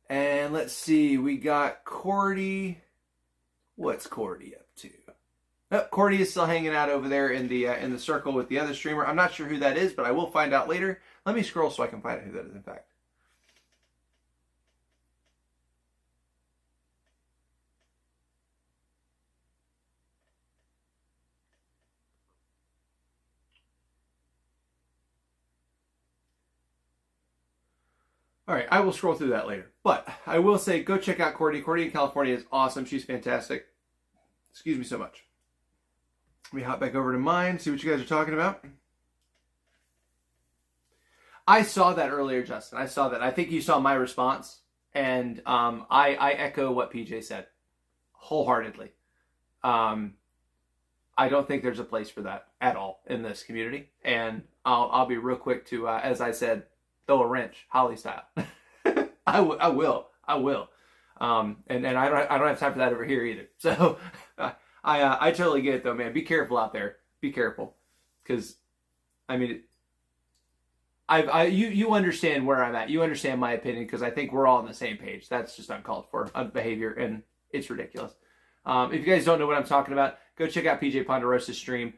And let's see, we got Cordy. What's Cordy up to? Oh, Cordy is still hanging out over there in the circle with the other streamer. I'm not sure who that is, but I will find out later. Let me scroll so I can find out who that is, in fact. All right, I will scroll through that later. But I will say, go check out Cordy. Cordy in California is awesome. She's fantastic. Excuse me so much. Let me hop back over to mine, see what you guys are talking about. I saw that earlier, Justin. I saw that. I think you saw my response. And I echo what PJ said wholeheartedly. I don't think there's a place for that at all in this community. And I'll be real quick to, as I said, throw a wrench, Holly style. I will. And I don't have time for that over here either. So I totally get it though, man. Be careful out there. Be careful, because I mean, you understand where I'm at. You understand my opinion, because I think we're all on the same page. That's just uncalled for behavior, and it's ridiculous. If you guys don't know what I'm talking about, go check out PJ Ponderosa's stream.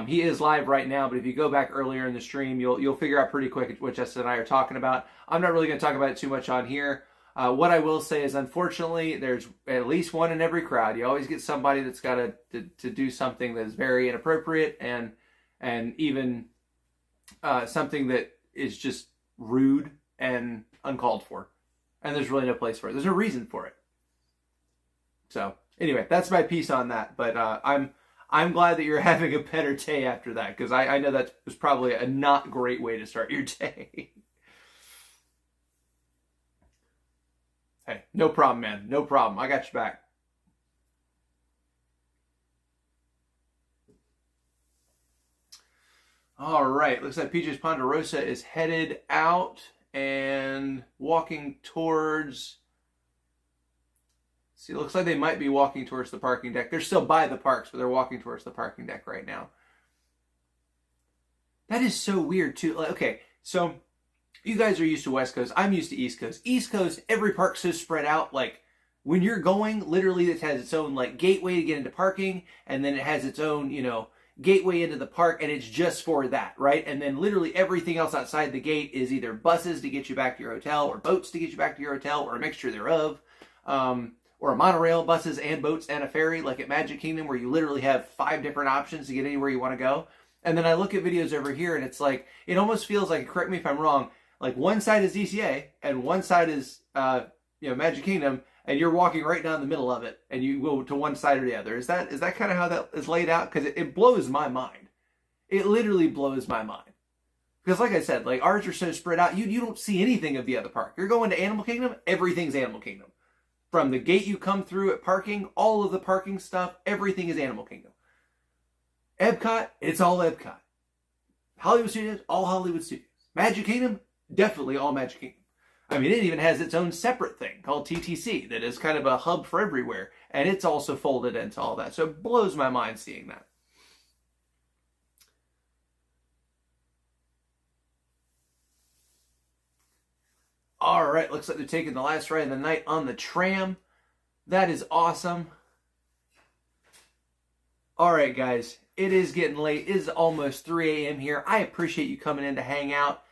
He is live right now, but if you go back earlier in the stream, you'll figure out pretty quick what Justin and I are talking about. I'm not really going to talk about it too much on here. What I will say is, unfortunately, there's at least one in every crowd. You always get somebody that's got to do something that is very inappropriate and even something that is just rude and uncalled for. And there's really no place for it. There's no reason for it. So anyway, that's my piece on that. But I'm glad that you're having a better day after that, because I know that was probably a not great way to start your day. Hey, no problem, man. No problem. I got your back. All right. Looks like PJ's Ponderosa is headed out and walking towards... See, it looks like they might be walking towards the parking deck. They're still by the parks, but they're walking towards the parking deck right now. That is so weird, too. Okay, so you guys are used to West Coast. I'm used to East Coast. East Coast, every park's so spread out. Like, when you're going, literally it has its own, like, gateway to get into parking, and then it has its own, you know, gateway into the park, and it's just for that, right? And then literally everything else outside the gate is either buses to get you back to your hotel, or boats to get you back to your hotel, or a mixture thereof. Or a monorail, buses and boats and a ferry, like at Magic Kingdom, where you literally have 5 different options to get anywhere you want to go. And then I look at videos over here, and it's like, it almost feels like, correct me if I'm wrong, like one side is DCA and one side is Magic Kingdom, and you're walking right down the middle of it, and you go to one side or the other. Is that kind of how that is laid out? Because it blows my mind. It literally blows my mind. Because like I said, like, ours are so spread out, you don't see anything of the other park. You're going to Animal Kingdom, everything's Animal Kingdom. From the gate you come through at parking, all of the parking stuff, everything is Animal Kingdom. Epcot, it's all Epcot. Hollywood Studios, all Hollywood Studios. Magic Kingdom, definitely all Magic Kingdom. I mean, it even has its own separate thing called TTC that is kind of a hub for everywhere. And it's also folded into all that. So it blows my mind seeing that. All right, looks like they're taking the last ride of the night on the tram. That is awesome. All right, guys. It is getting late. It is almost 3 a.m. here. I appreciate you coming in to hang out.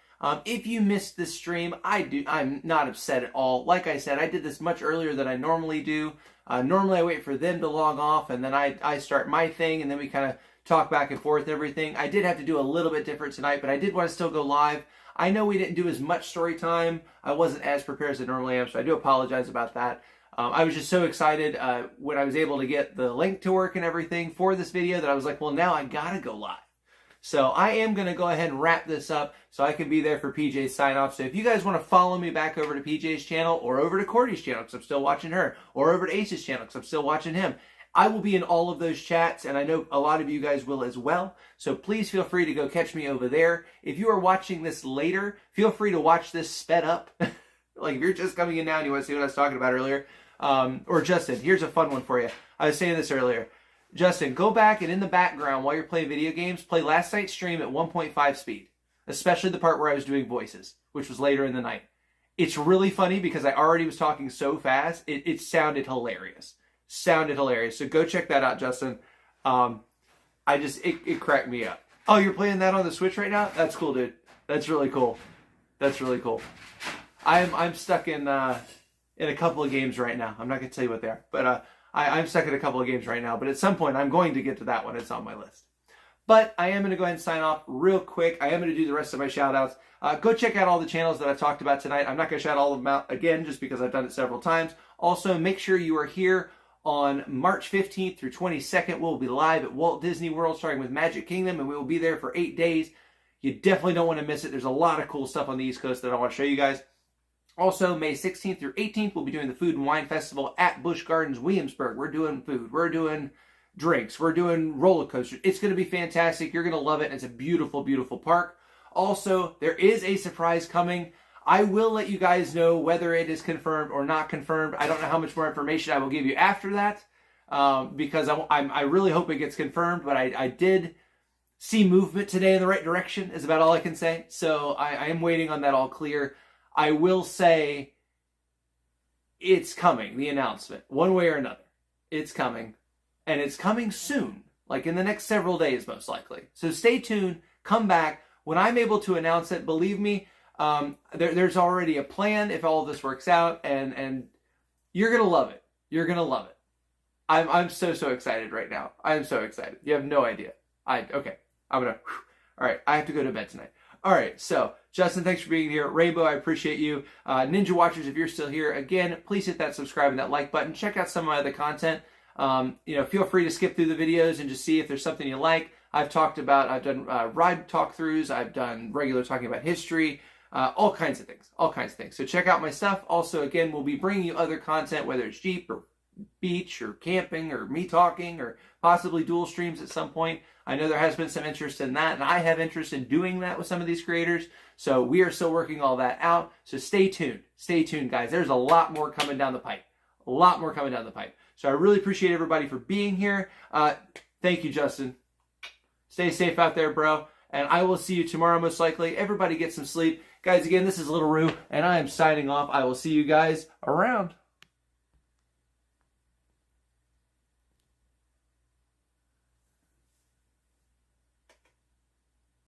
If you missed this stream, I'm not upset at all. Like I said, I did this much earlier than I normally do. Normally I wait for them to log off and then I start my thing and then we kind of talk back and forth and everything. I did have to do a little bit different tonight, but I did want to still go live. I know we didn't do as much story time. I wasn't as prepared as I normally am, so I do apologize about that. I was just so excited when I was able to get the link to work and everything for this video that I was like, well, now I gotta go live. So I am going to go ahead and wrap this up so I can be there for PJ's sign-off. So if you guys want to follow me back over to PJ's channel or over to Cordy's channel because I'm still watching her, or over to Ace's channel because I'm still watching him, I will be in all of those chats, and I know a lot of you guys will as well. So please feel free to go catch me over there. If you are watching this later, feel free to watch this sped up. Like if you're just coming in now and you want to see what I was talking about earlier. Or Justin, here's a fun one for you. I was saying this earlier. Justin, go back and in the background while you're playing video games, play last night's stream at 1.5 speed. Especially the part where I was doing voices, which was later in the night. It's really funny because I already was talking so fast, it sounded hilarious. Sounded hilarious. So go check that out, Justin. It cracked me up. Oh, you're playing that on the Switch right now? That's cool, dude. That's really cool. That's really cool. I'm stuck in a couple of games right now. I'm not going to tell you what they are, but I'm stuck in a couple of games right now. But at some point, I'm going to get to that one. It's on my list. But I am going to go ahead and sign off real quick. I am going to do the rest of my shout-outs. Go check out all the channels that I talked about tonight. I'm not going to shout all of them out again just because I've done it several times. Also, make sure you are here on March 15th through 22nd. We'll be live at Walt Disney World starting with Magic Kingdom, and we will be there for 8 days. You definitely don't want to miss it. There's a lot of cool stuff on the East Coast that I want to show you guys. Also, May 16th through 18th, we'll be doing the Food and Wine Festival at Busch Gardens, Williamsburg. We're doing food. We're doing drinks. We're doing roller coasters. It's going to be fantastic. You're going to love it. It's a beautiful, beautiful park. Also, there is a surprise coming. I will let you guys know whether it is confirmed or not confirmed. I don't know how much more information I will give you after that because I really hope it gets confirmed, but I did see movement today in the right direction is about all I can say. So I am waiting on that all clear. I will say it's coming, the announcement, one way or another. It's coming, and it's coming soon, like in the next several days, most likely. So stay tuned, come back. When I'm able to announce it, believe me, there's already a plan if all of this works out, and you're going to love it. You're going to love it. I'm so excited right now. I'm so excited. You have no idea. Okay, I'm going to, all right, I have to go to bed tonight. All right, so Justin, thanks for being here. Rainbow, I appreciate you. Ninja Watchers, if you're still here, again, please hit that subscribe and that like button. Check out some of my other content. Feel free to skip through the videos and just see if there's something you like. I've done ride talk-throughs. I've done regular talking about history, all kinds of things. So check out my stuff. Also, again, we'll be bringing you other content, whether it's Jeep or beach or camping or me talking or possibly dual streams at some point. I know there has been some interest in that, and I have interest in doing that with some of these creators. So we are still working all that out. So stay tuned. Stay tuned, guys. There's a lot more coming down the pipe. A lot more coming down the pipe. So I really appreciate everybody for being here. Thank you, Justin. Stay safe out there, bro. And I will see you tomorrow, most likely. Everybody get some sleep. Guys, again, this is Little Roo, and I am signing off. I will see you guys around.